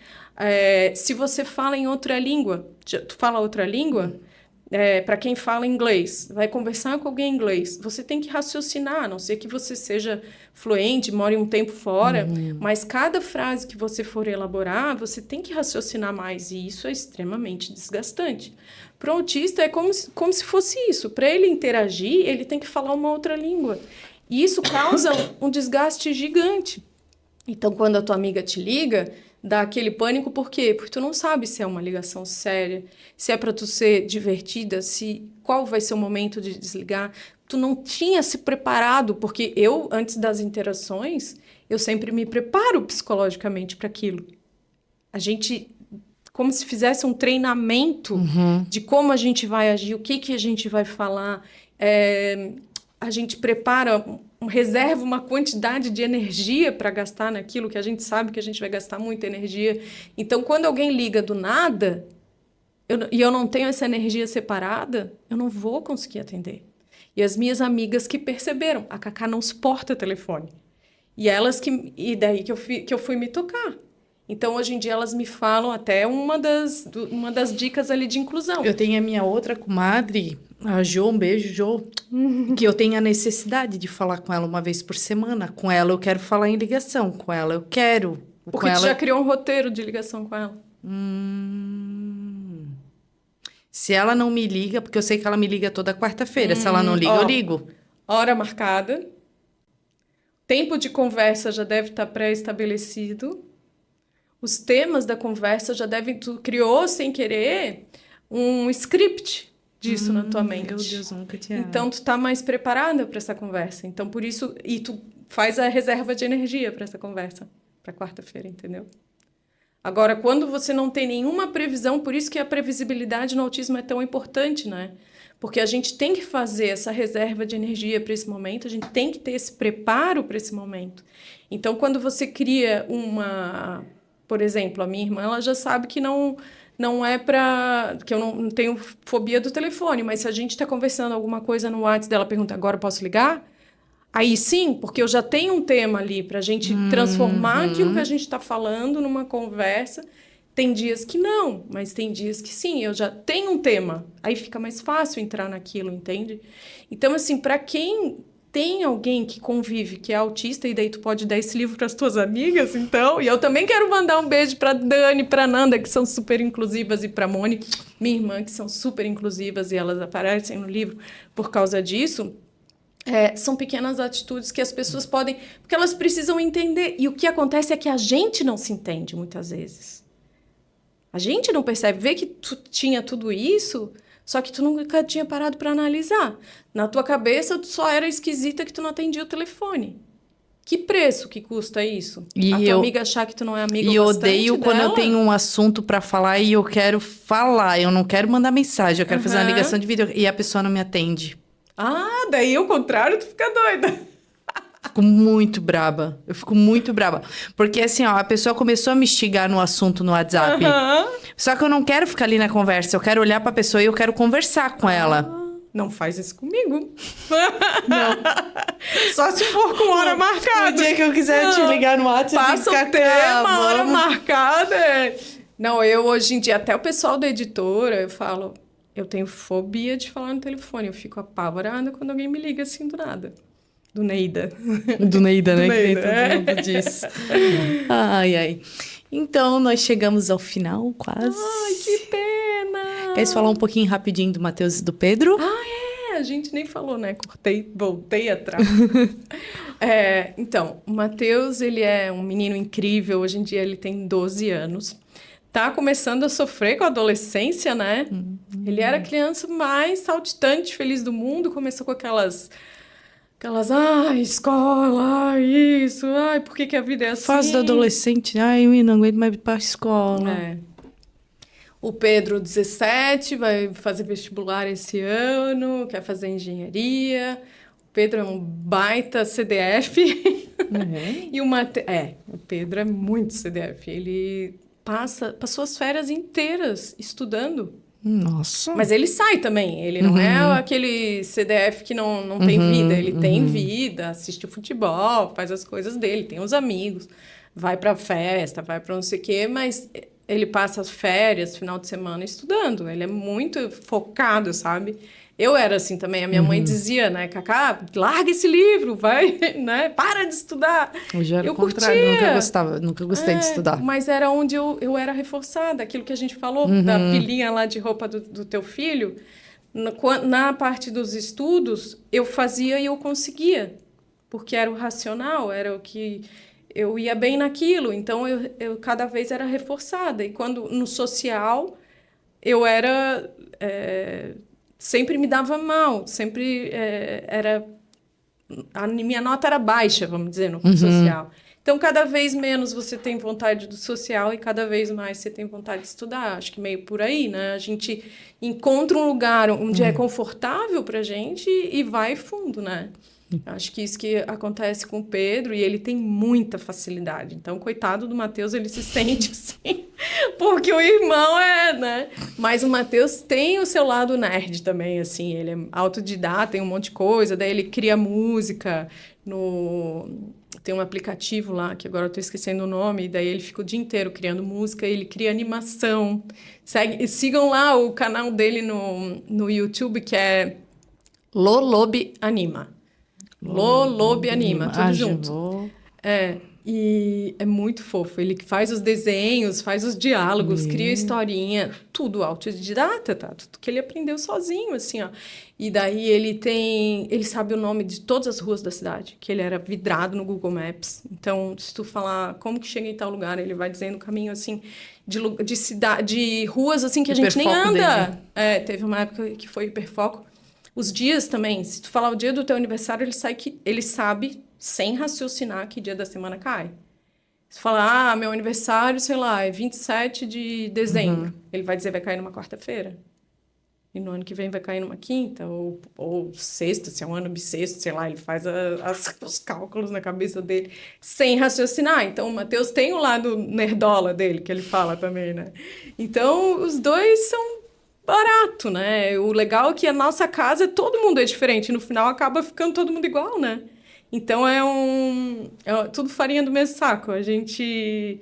Se você fala em outra língua, tu fala outra língua, para quem fala inglês, vai conversar com alguém em inglês, você tem que raciocinar, a não ser que você seja fluente, more um tempo fora, mas cada frase que você for elaborar, você tem que raciocinar mais, e isso é extremamente desgastante. Para o autista é como se fosse isso. Para ele interagir, ele tem que falar uma outra língua. E isso causa um desgaste gigante. Então, quando a tua amiga te liga, dá aquele pânico, por quê? Porque tu não sabe se é uma ligação séria, se é para tu ser divertida, qual vai ser o momento de desligar. Tu não tinha se preparado, porque eu, antes das interações, eu sempre me preparo psicologicamente para aquilo. A gente... como se fizesse um treinamento de como a gente vai agir, o que a gente vai falar. A gente prepara, reserva uma quantidade de energia para gastar naquilo que a gente sabe que a gente vai gastar muita energia. Então, quando alguém liga do nada, e eu não tenho essa energia separada, eu não vou conseguir atender. E as minhas amigas que perceberam, a Cacá não suporta telefone. E daí que eu fui me tocar. Então, hoje em dia, elas me falam até uma das dicas ali de inclusão.
Eu tenho a minha outra comadre, a Jo, um beijo, Jo, que eu tenho a necessidade de falar com ela uma vez por semana. Com ela eu quero falar em ligação, com ela eu quero.
Porque tu já criou um roteiro de ligação com ela.
Se ela não me liga, porque eu sei que ela me liga toda quarta-feira. Se ela não liga, eu ligo.
Hora marcada. Tempo de conversa já deve estar pré-estabelecido. Os temas da conversa já devem... Tu criou, sem querer, um script disso na tua mente.
Meu Deus, nunca tinha...
Então, tu tá mais preparada para essa conversa. Então, por isso... E tu faz a reserva de energia para essa conversa. Para quarta-feira, entendeu? Agora, quando você não tem nenhuma previsão, por isso que a previsibilidade no autismo é tão importante, né? Porque a gente tem que fazer essa reserva de energia para esse momento, a gente tem que ter esse preparo para esse momento. Então, quando você cria uma... Por exemplo, a minha irmã, ela já sabe que não é para... Que eu não tenho fobia do telefone, mas se a gente está conversando alguma coisa no WhatsApp dela, pergunta, agora eu posso ligar? Aí sim, porque eu já tenho um tema ali para a gente transformar aquilo que a gente está falando numa conversa. Tem dias que não, mas tem dias que sim, eu já tenho um tema. Aí fica mais fácil entrar naquilo, entende? Então, assim, para quem tem alguém que convive, que é autista, e daí tu pode dar esse livro para as tuas amigas, então. E eu também quero mandar um beijo para Dani, para Nanda, que são super inclusivas, e para Moni, minha irmã, que são super inclusivas, e elas aparecem no livro por causa disso. São pequenas atitudes que as pessoas podem... Porque elas precisam entender. E o que acontece é que a gente não se entende, muitas vezes. A gente não percebe. Vê que tu tinha tudo isso, só que tu nunca tinha parado para analisar. Na tua cabeça, tu só era esquisita que tu não atendia o telefone. Que preço que custa isso? A tua amiga achar que tu não é amiga
E eu
bastante
odeio
dela?
quando eu tenho um assunto pra falar e eu quero falar. Eu não quero mandar mensagem, eu quero fazer uma ligação de vídeo e a pessoa não me atende.
Ah, daí ao contrário, tu fica doida.
Fico muito braba. Eu fico muito braba. Porque assim, ó, a pessoa começou a me instigar no assunto no WhatsApp. Só que eu não quero ficar ali na conversa. Eu quero olhar pra pessoa e eu quero conversar com ela.
Não faz isso comigo. Não. Só se for com hora marcada.
O dia que eu quiser te ligar no WhatsApp,
passa o tema, hora marcada. Não, eu hoje em dia, até o pessoal da editora, eu falo, eu tenho fobia de falar no telefone. Eu fico apavorada quando alguém me liga assim do nada. Do Neida.
Do Neida, né?
Do
Que nem
Neida,
todo mundo diz. Ai, ai. Então, nós chegamos ao final, quase.
Ai, que pena!
Queres falar um pouquinho rapidinho do Matheus e do Pedro?
A gente nem falou, né? Cortei, voltei atrás. Então, o Matheus, ele é um menino incrível. Hoje em dia, ele tem 12 anos. Tá começando a sofrer com a adolescência, né? Ele era a criança mais saltitante, feliz do mundo. Começou com aquelas, escola, isso, por que a vida é assim?
Fase do adolescente, eu não aguento mais ir pra escola.
O Pedro, 17, vai fazer vestibular esse ano, quer fazer engenharia. O Pedro é um baita CDF. E o Pedro é muito CDF. Ele passou as férias inteiras estudando.
Nossa.
Mas ele sai também. Ele não é aquele CDF que não tem vida. Ele tem vida, assiste o futebol, faz as coisas dele, tem os amigos, vai pra festa, vai pra não sei o quê, mas ele passa as férias, final de semana, estudando. Ele é muito focado, sabe? Eu era assim também. A minha mãe dizia, né? Cacá, larga esse livro, vai, né? Para de estudar.
Eu já era o contrário, nunca gostei de estudar.
Mas era onde eu era reforçada. Aquilo que a gente falou, da pilhinha lá de roupa do teu filho. Na parte dos estudos, eu fazia e eu conseguia. Porque era o racional, era o que... Eu ia bem naquilo, então eu cada vez era reforçada. E quando no social, eu era... sempre me dava mal, sempre a minha nota era baixa, vamos dizer, no social. Então, cada vez menos você tem vontade do social e cada vez mais você tem vontade de estudar. Acho que meio por aí, né? A gente encontra um lugar onde é confortável pra gente e vai fundo, né? Acho que isso que acontece com o Pedro, e ele tem muita facilidade. Então, coitado do Matheus, ele se sente assim, porque o irmão né? Mas o Matheus tem o seu lado nerd também, assim, ele é autodidata, tem um monte de coisa, daí ele cria música Tem um aplicativo lá, que agora eu tô esquecendo o nome, daí ele fica o dia inteiro criando música, ele cria animação. Sigam lá o canal dele no YouTube, que é Lolobi Anima. Lolobi Anima, tudo junto. E é muito fofo. Ele faz os desenhos, faz os diálogos, cria historinha, tudo autodidata, tá? Tudo que ele aprendeu sozinho, assim, ó. E daí ele sabe o nome de todas as ruas da cidade, que ele era vidrado no Google Maps. Então, se tu falar como que chega em tal lugar, ele vai dizendo o caminho, assim, de ruas, assim, que a gente nem anda. Teve uma época que foi hiperfoco. Os dias também, se tu falar o dia do teu aniversário, ele sabe, sem raciocinar, que dia da semana cai. Você fala, meu aniversário, sei lá, é 27 de dezembro. Ele vai dizer, vai cair numa quarta-feira. E no ano que vem vai cair numa quinta, ou sexta, se é um ano bissexto, sei lá, ele faz os cálculos na cabeça dele sem raciocinar. Então, o Matheus tem o lado nerdola dele, que ele fala também, né? Então, os dois são barato, né? O legal é que a nossa casa, todo mundo é diferente. No final, acaba ficando todo mundo igual, né? Então, tudo farinha do mesmo saco. A gente...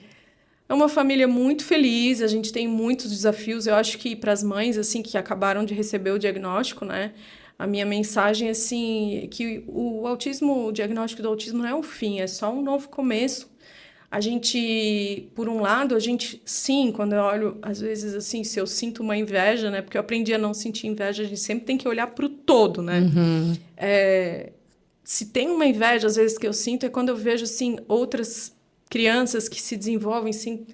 É uma família muito feliz, a gente tem muitos desafios. Eu acho que para as mães, assim, que acabaram de receber o diagnóstico, né? A minha mensagem, assim, é que o diagnóstico do autismo não é o fim, é só um novo começo. A gente, por um lado, sim, quando eu olho, às vezes, assim, se eu sinto uma inveja, né? Porque eu aprendi a não sentir inveja, a gente sempre tem que olhar para o todo, né? Se tem uma inveja, às vezes, que eu sinto, é quando eu vejo, assim, outras crianças que se desenvolvem sem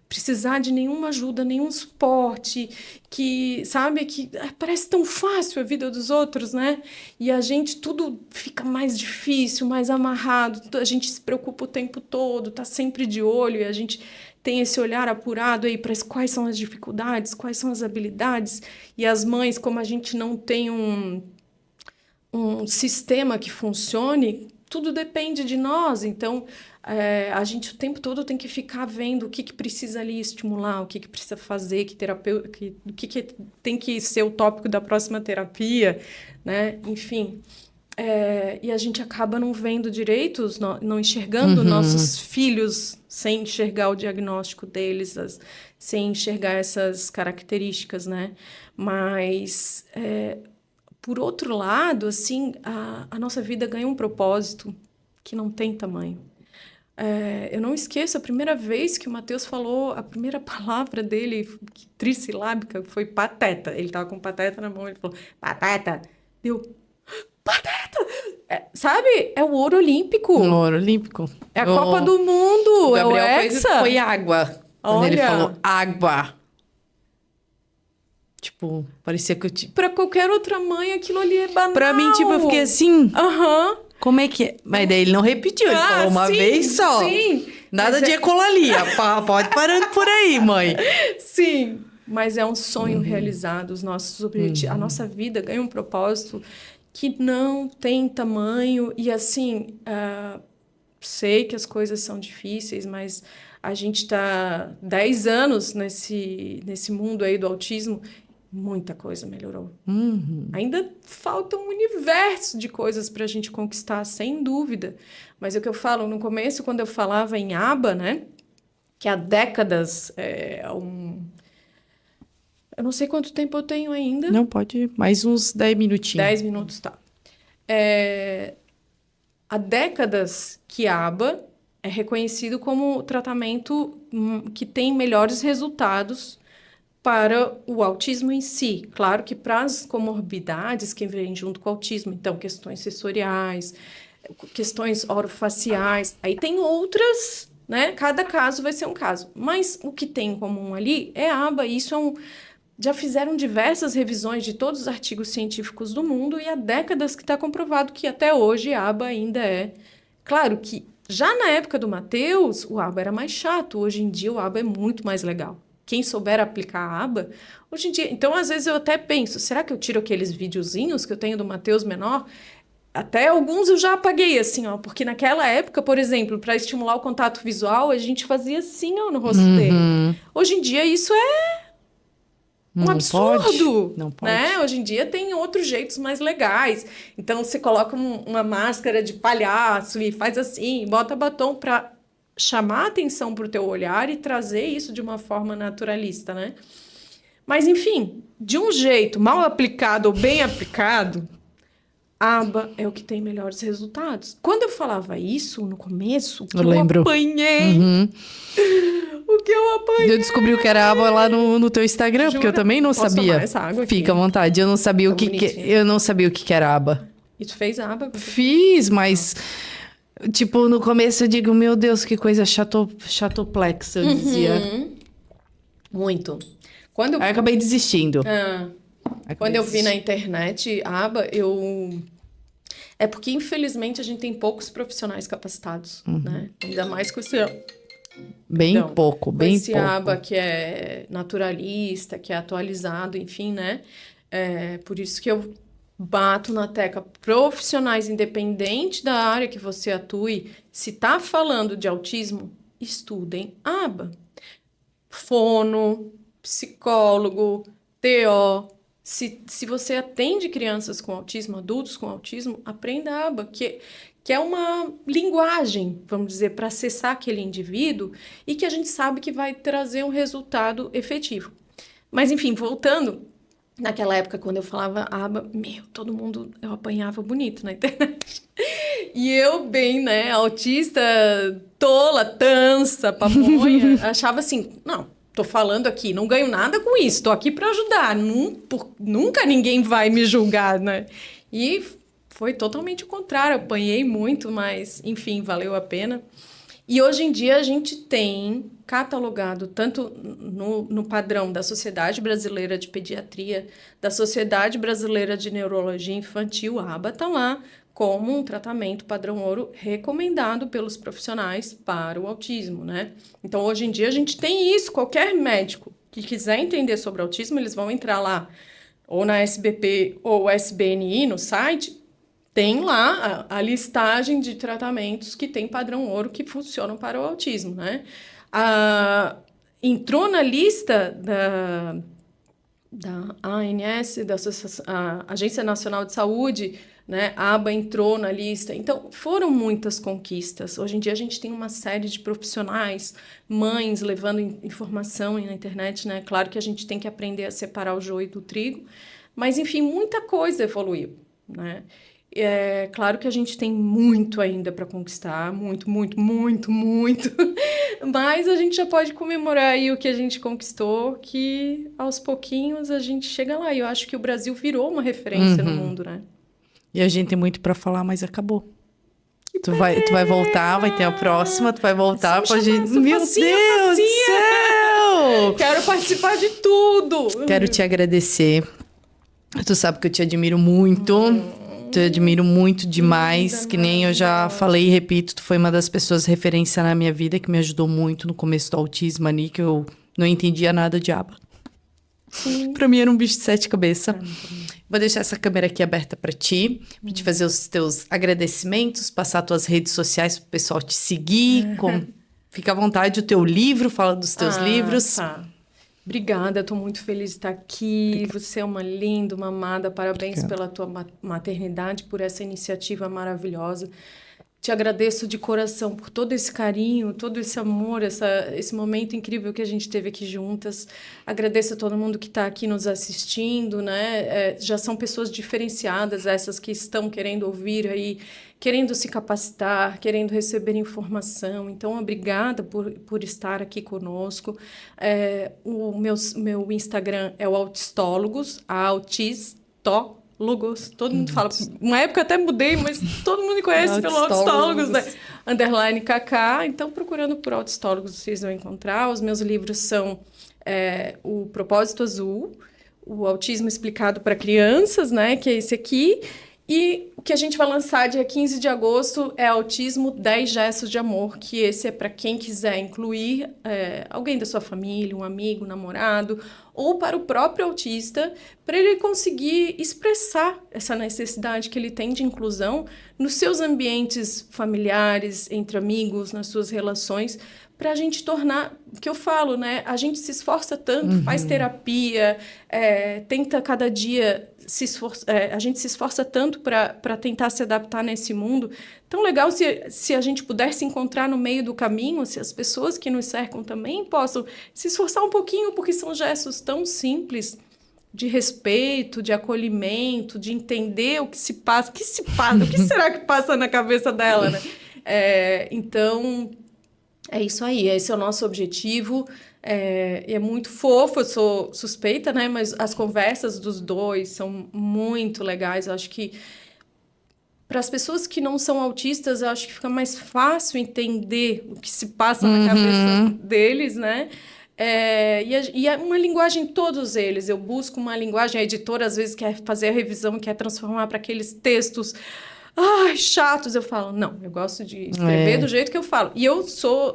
precisar de nenhuma ajuda, nenhum suporte, que, sabe, que parece tão fácil a vida dos outros, né? E a gente, tudo fica mais difícil, mais amarrado, a gente se preocupa o tempo todo, tá sempre de olho, e a gente tem esse olhar apurado aí para quais são as dificuldades, quais são as habilidades, e as mães, como a gente não tem um sistema que funcione, tudo depende de nós, então a gente o tempo todo tem que ficar vendo o que precisa ali estimular, o que precisa fazer, o que tem que ser o tópico da próxima terapia, né? Enfim, e a gente acaba não vendo direito, não enxergando nossos filhos sem enxergar o diagnóstico deles, sem enxergar essas características, né? Mas... por outro lado, assim, a nossa vida ganha um propósito que não tem tamanho. Eu não esqueço a primeira vez que o Matheus falou, a primeira palavra dele, trissilábica, foi pateta. Ele estava com pateta na mão, ele falou, pateta. Deu, pateta! Sabe? É o ouro olímpico.
O ouro olímpico.
É a Copa do Mundo,
o Gabriel
é o Hexa.
foi água. Quando ele
Olha.
falou água. Tipo, parecia que eu tinha...
Pra qualquer outra mãe, aquilo ali é banal.
Pra mim, tipo, eu fiquei assim... Como é que é? Mas daí ele não repetiu, ele falou uma vez só.
Sim.
Nada de ecolalia. Pode parando por aí, mãe.
Sim, mas é um sonho realizado, os nossos objetivos. A nossa vida ganha um propósito que não tem tamanho. E assim, sei que as coisas são difíceis, mas a gente está 10 anos nesse mundo aí do autismo. Muita coisa melhorou. Ainda falta um universo de coisas para a gente conquistar, sem dúvida. Mas é o que eu falo, no começo, quando eu falava em aba, né? Que há décadas eu não sei quanto tempo eu tenho ainda.
Não, pode mais uns 10 minutinhos.
10 minutos, tá. Há décadas que a aba é reconhecido como tratamento que tem melhores resultados para o autismo em si. Claro que para as comorbidades que vêm junto com o autismo, então questões sensoriais, questões orofaciais, aí tem outras, né? Cada caso vai ser um caso. Mas o que tem em comum ali é a aba, isso já fizeram diversas revisões de todos os artigos científicos do mundo e há décadas que está comprovado que até hoje a aba ainda é... Claro que já na época do Matheus, o aba era mais chato, hoje em dia o aba é muito mais legal. Quem souber aplicar a aba, hoje em dia... Então, às vezes, eu até penso, será que eu tiro aqueles videozinhos que eu tenho do Matheus menor? Até alguns eu já apaguei, assim, ó. Porque naquela época, por exemplo, para estimular o contato visual, a gente fazia assim, ó, no rosto dele. Hoje em dia, isso é um absurdo.
Não pode.
Né? Hoje em dia, tem outros jeitos mais legais. Então, você coloca uma máscara de palhaço e faz assim, bota batom para... chamar a atenção para o teu olhar e trazer isso de uma forma naturalista, né? Mas, enfim, de um jeito mal aplicado ou bem aplicado, a aba é o que tem melhores resultados. Quando eu falava isso no começo,
lembro.
Apanhei... O que eu apanhei?
Eu descobri o que era aba lá no teu Instagram,
Jura?
porque eu também não
Posso
sabia.
tomar essa água aqui?
Fica à vontade. Eu não sabia
Eu
não sabia o que era aba.
E tu fez a aba?
Fiz, mas... Tipo, no começo eu digo, meu Deus, que coisa chatoplexa, eu dizia.
Muito.
Aí eu acabei desistindo.
Quando eu vi na internet a aba, É porque, infelizmente, a gente tem poucos profissionais capacitados, né? Ainda mais com esse
Bem
Perdão.
pouco,
Com
bem
esse
pouco.
aba que é naturalista, que é atualizado, enfim, né? Por isso que eu bato na tecla. Profissionais, independente da área que você atue, se tá falando de autismo, estudem aba. Fono, psicólogo, TO. Se você atende crianças com autismo, adultos com autismo, aprenda a aba, que é uma linguagem, vamos dizer, para acessar aquele indivíduo e que a gente sabe que vai trazer um resultado efetivo. Mas, enfim, voltando, naquela época, quando eu falava aba, todo mundo, eu apanhava bonito na internet. E eu, bem, né, autista, tola, tansa, pamonha, achava assim, não, tô falando aqui, não ganho nada com isso, tô aqui para ajudar, nunca ninguém vai me julgar, né? E foi totalmente o contrário, apanhei muito, mas, enfim, valeu a pena. E hoje em dia a gente tem catalogado tanto no padrão da Sociedade Brasileira de Pediatria, da Sociedade Brasileira de Neurologia Infantil, a aba está lá, como um tratamento padrão ouro recomendado pelos profissionais para o autismo, né? Então, hoje em dia, a gente tem isso. Qualquer médico que quiser entender sobre autismo, eles vão entrar lá, ou na SBP ou SBNI, no site, tem lá a listagem de tratamentos que tem padrão ouro que funcionam para o autismo, né? Entrou na lista da ANS, a Agência Nacional de Saúde, né? A aba entrou na lista. Então, foram muitas conquistas. Hoje em dia, a gente tem uma série de profissionais, mães levando informação na internet, né? Claro que a gente tem que aprender a separar o joio do trigo, mas, enfim, muita coisa evoluiu, né? É claro que a gente tem muito ainda para conquistar, muito, muito, muito, muito, mas a gente já pode comemorar aí o que a gente conquistou, que aos pouquinhos a gente chega lá. E eu acho que o Brasil virou uma referência no mundo, né?
E a gente tem muito para falar, mas acabou. Tu vai voltar, vai ter a próxima, tu vai voltar pra gente. Meu Deus do céu!
Quero participar de tudo!
Quero te agradecer. Tu sabe que eu te admiro muito. Te admiro muito demais, que nem eu já falei e repito, tu foi uma das pessoas referência na minha vida, que me ajudou muito no começo do autismo ali, que eu não entendia nada de aba. Pra mim era um bicho de 7 cabeças. Vou deixar essa câmera aqui aberta pra ti fazer os teus agradecimentos, passar tuas redes sociais pro pessoal te seguir. Fica à vontade, o teu livro, fala dos teus livros.
Tá. Obrigada, estou muito feliz de estar aqui. Obrigada. Você é uma linda, uma amada. Parabéns pela tua maternidade, por essa iniciativa maravilhosa. Te agradeço de coração por todo esse carinho, todo esse amor, esse momento incrível que a gente teve aqui juntas. Agradeço a todo mundo que está aqui nos assistindo, né? Já são pessoas diferenciadas, essas que estão querendo ouvir aí, querendo se capacitar, querendo receber informação. Então, obrigada por estar aqui conosco. O meu Instagram é o Autistólogos, Autistólogos, todo mundo fala. Uma época eu até mudei, mas todo mundo me conhece pelo Autistólogos, né? _ KK. Então, procurando por Autistólogos, vocês vão encontrar. Os meus livros são O Propósito Azul, O Autismo Explicado para Crianças, né? Que é esse aqui. E o que a gente vai lançar dia 15 de agosto é Autismo 10 Gestos de Amor, que esse é para quem quiser incluir alguém da sua família, um amigo, um namorado, ou para o próprio autista, para ele conseguir expressar essa necessidade que ele tem de inclusão nos seus ambientes familiares, entre amigos, nas suas relações, para a gente tornar, o que eu falo, né? A gente se esforça tanto, faz terapia, tenta cada dia a gente se esforça tanto para tentar se adaptar nesse mundo. Tão legal se a gente puder se encontrar no meio do caminho, se as pessoas que nos cercam também possam se esforçar um pouquinho, porque são gestos tão simples de respeito, de acolhimento, de entender o que se passa, o que será que passa na cabeça dela, né? Então, é isso aí, esse é o nosso objetivo. É muito fofo, eu sou suspeita, né? Mas as conversas dos dois são muito legais. Eu acho que para as pessoas que não são autistas, eu acho que fica mais fácil entender o que se passa na cabeça deles, né? E é uma linguagem, todos eles. Eu busco uma linguagem, a editora às vezes quer fazer a revisão, quer transformar para aqueles textos chatos. Eu falo, não, eu gosto de escrever do jeito que eu falo. E eu sou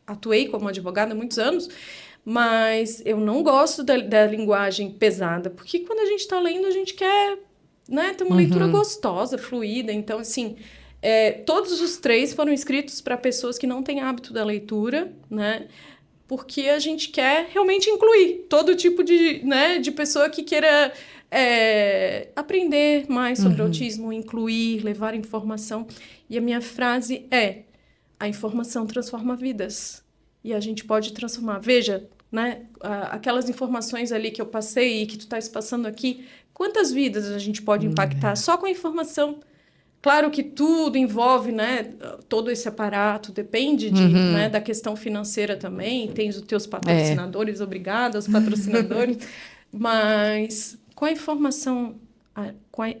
atuei como advogada há muitos anos, mas eu não gosto da linguagem pesada, porque quando a gente está lendo, a gente quer, né, ter uma leitura gostosa, fluida. Então, assim, todos os 3 foram escritos para pessoas que não têm hábito da leitura, né? Porque a gente quer realmente incluir todo tipo de pessoa que queira aprender mais sobre autismo, incluir, levar informação. E a minha frase é: a informação transforma vidas. E a gente pode transformar. Veja, né, aquelas informações ali que eu passei e que tu estás passando aqui, quantas vidas a gente pode impactar só com a informação? Claro que tudo envolve, né, todo esse aparato, depende né, da questão financeira também, tens os teus patrocinadores, obrigada aos patrocinadores, mas com a informação,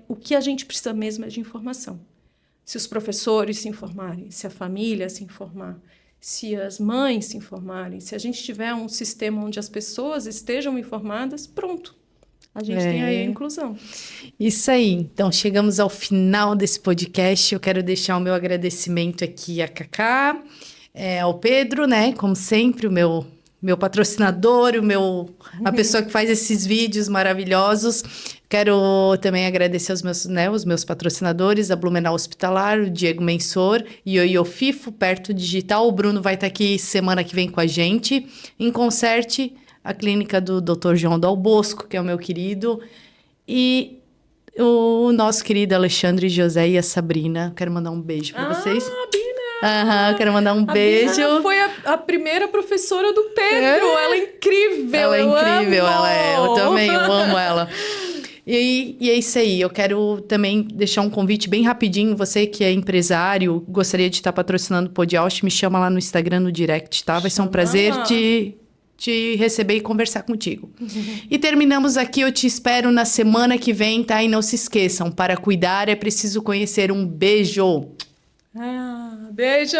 o que a gente precisa mesmo é de informação. Se os professores se informarem, se a família se informar, se as mães se informarem, se a gente tiver um sistema onde as pessoas estejam informadas, pronto. A gente tem aí a inclusão.
Isso aí. Então, chegamos ao final desse podcast. Eu quero deixar o meu agradecimento aqui à Cacá, ao Pedro, né? Como sempre, o meu patrocinador, a pessoa que faz esses vídeos maravilhosos. Quero também agradecer os meus patrocinadores, a Blumenau Hospitalar, o Diego Mensor e o Iofifo, Perto Digital. O Bruno vai estar aqui semana que vem com a gente. Em Concerte, a clínica do Dr. João Dal Bosco, que é o meu querido, e o nosso querido Alexandre José e a Sabrina. Quero mandar um beijo para vocês. Quero mandar um beijo.
Bina foi a primeira professora do Pedro. Ela é incrível.
Ela é incrível, eu também, eu amo ela. E é isso aí, eu quero também deixar um convite bem rapidinho. Você que é empresário, gostaria de estar patrocinando o Podiaust, me chama lá no Instagram, no direct, tá? Vai ser um prazer te receber e conversar contigo. E terminamos aqui, eu te espero na semana que vem, tá? E não se esqueçam, para cuidar é preciso conhecer. Um beijo!
Beijo!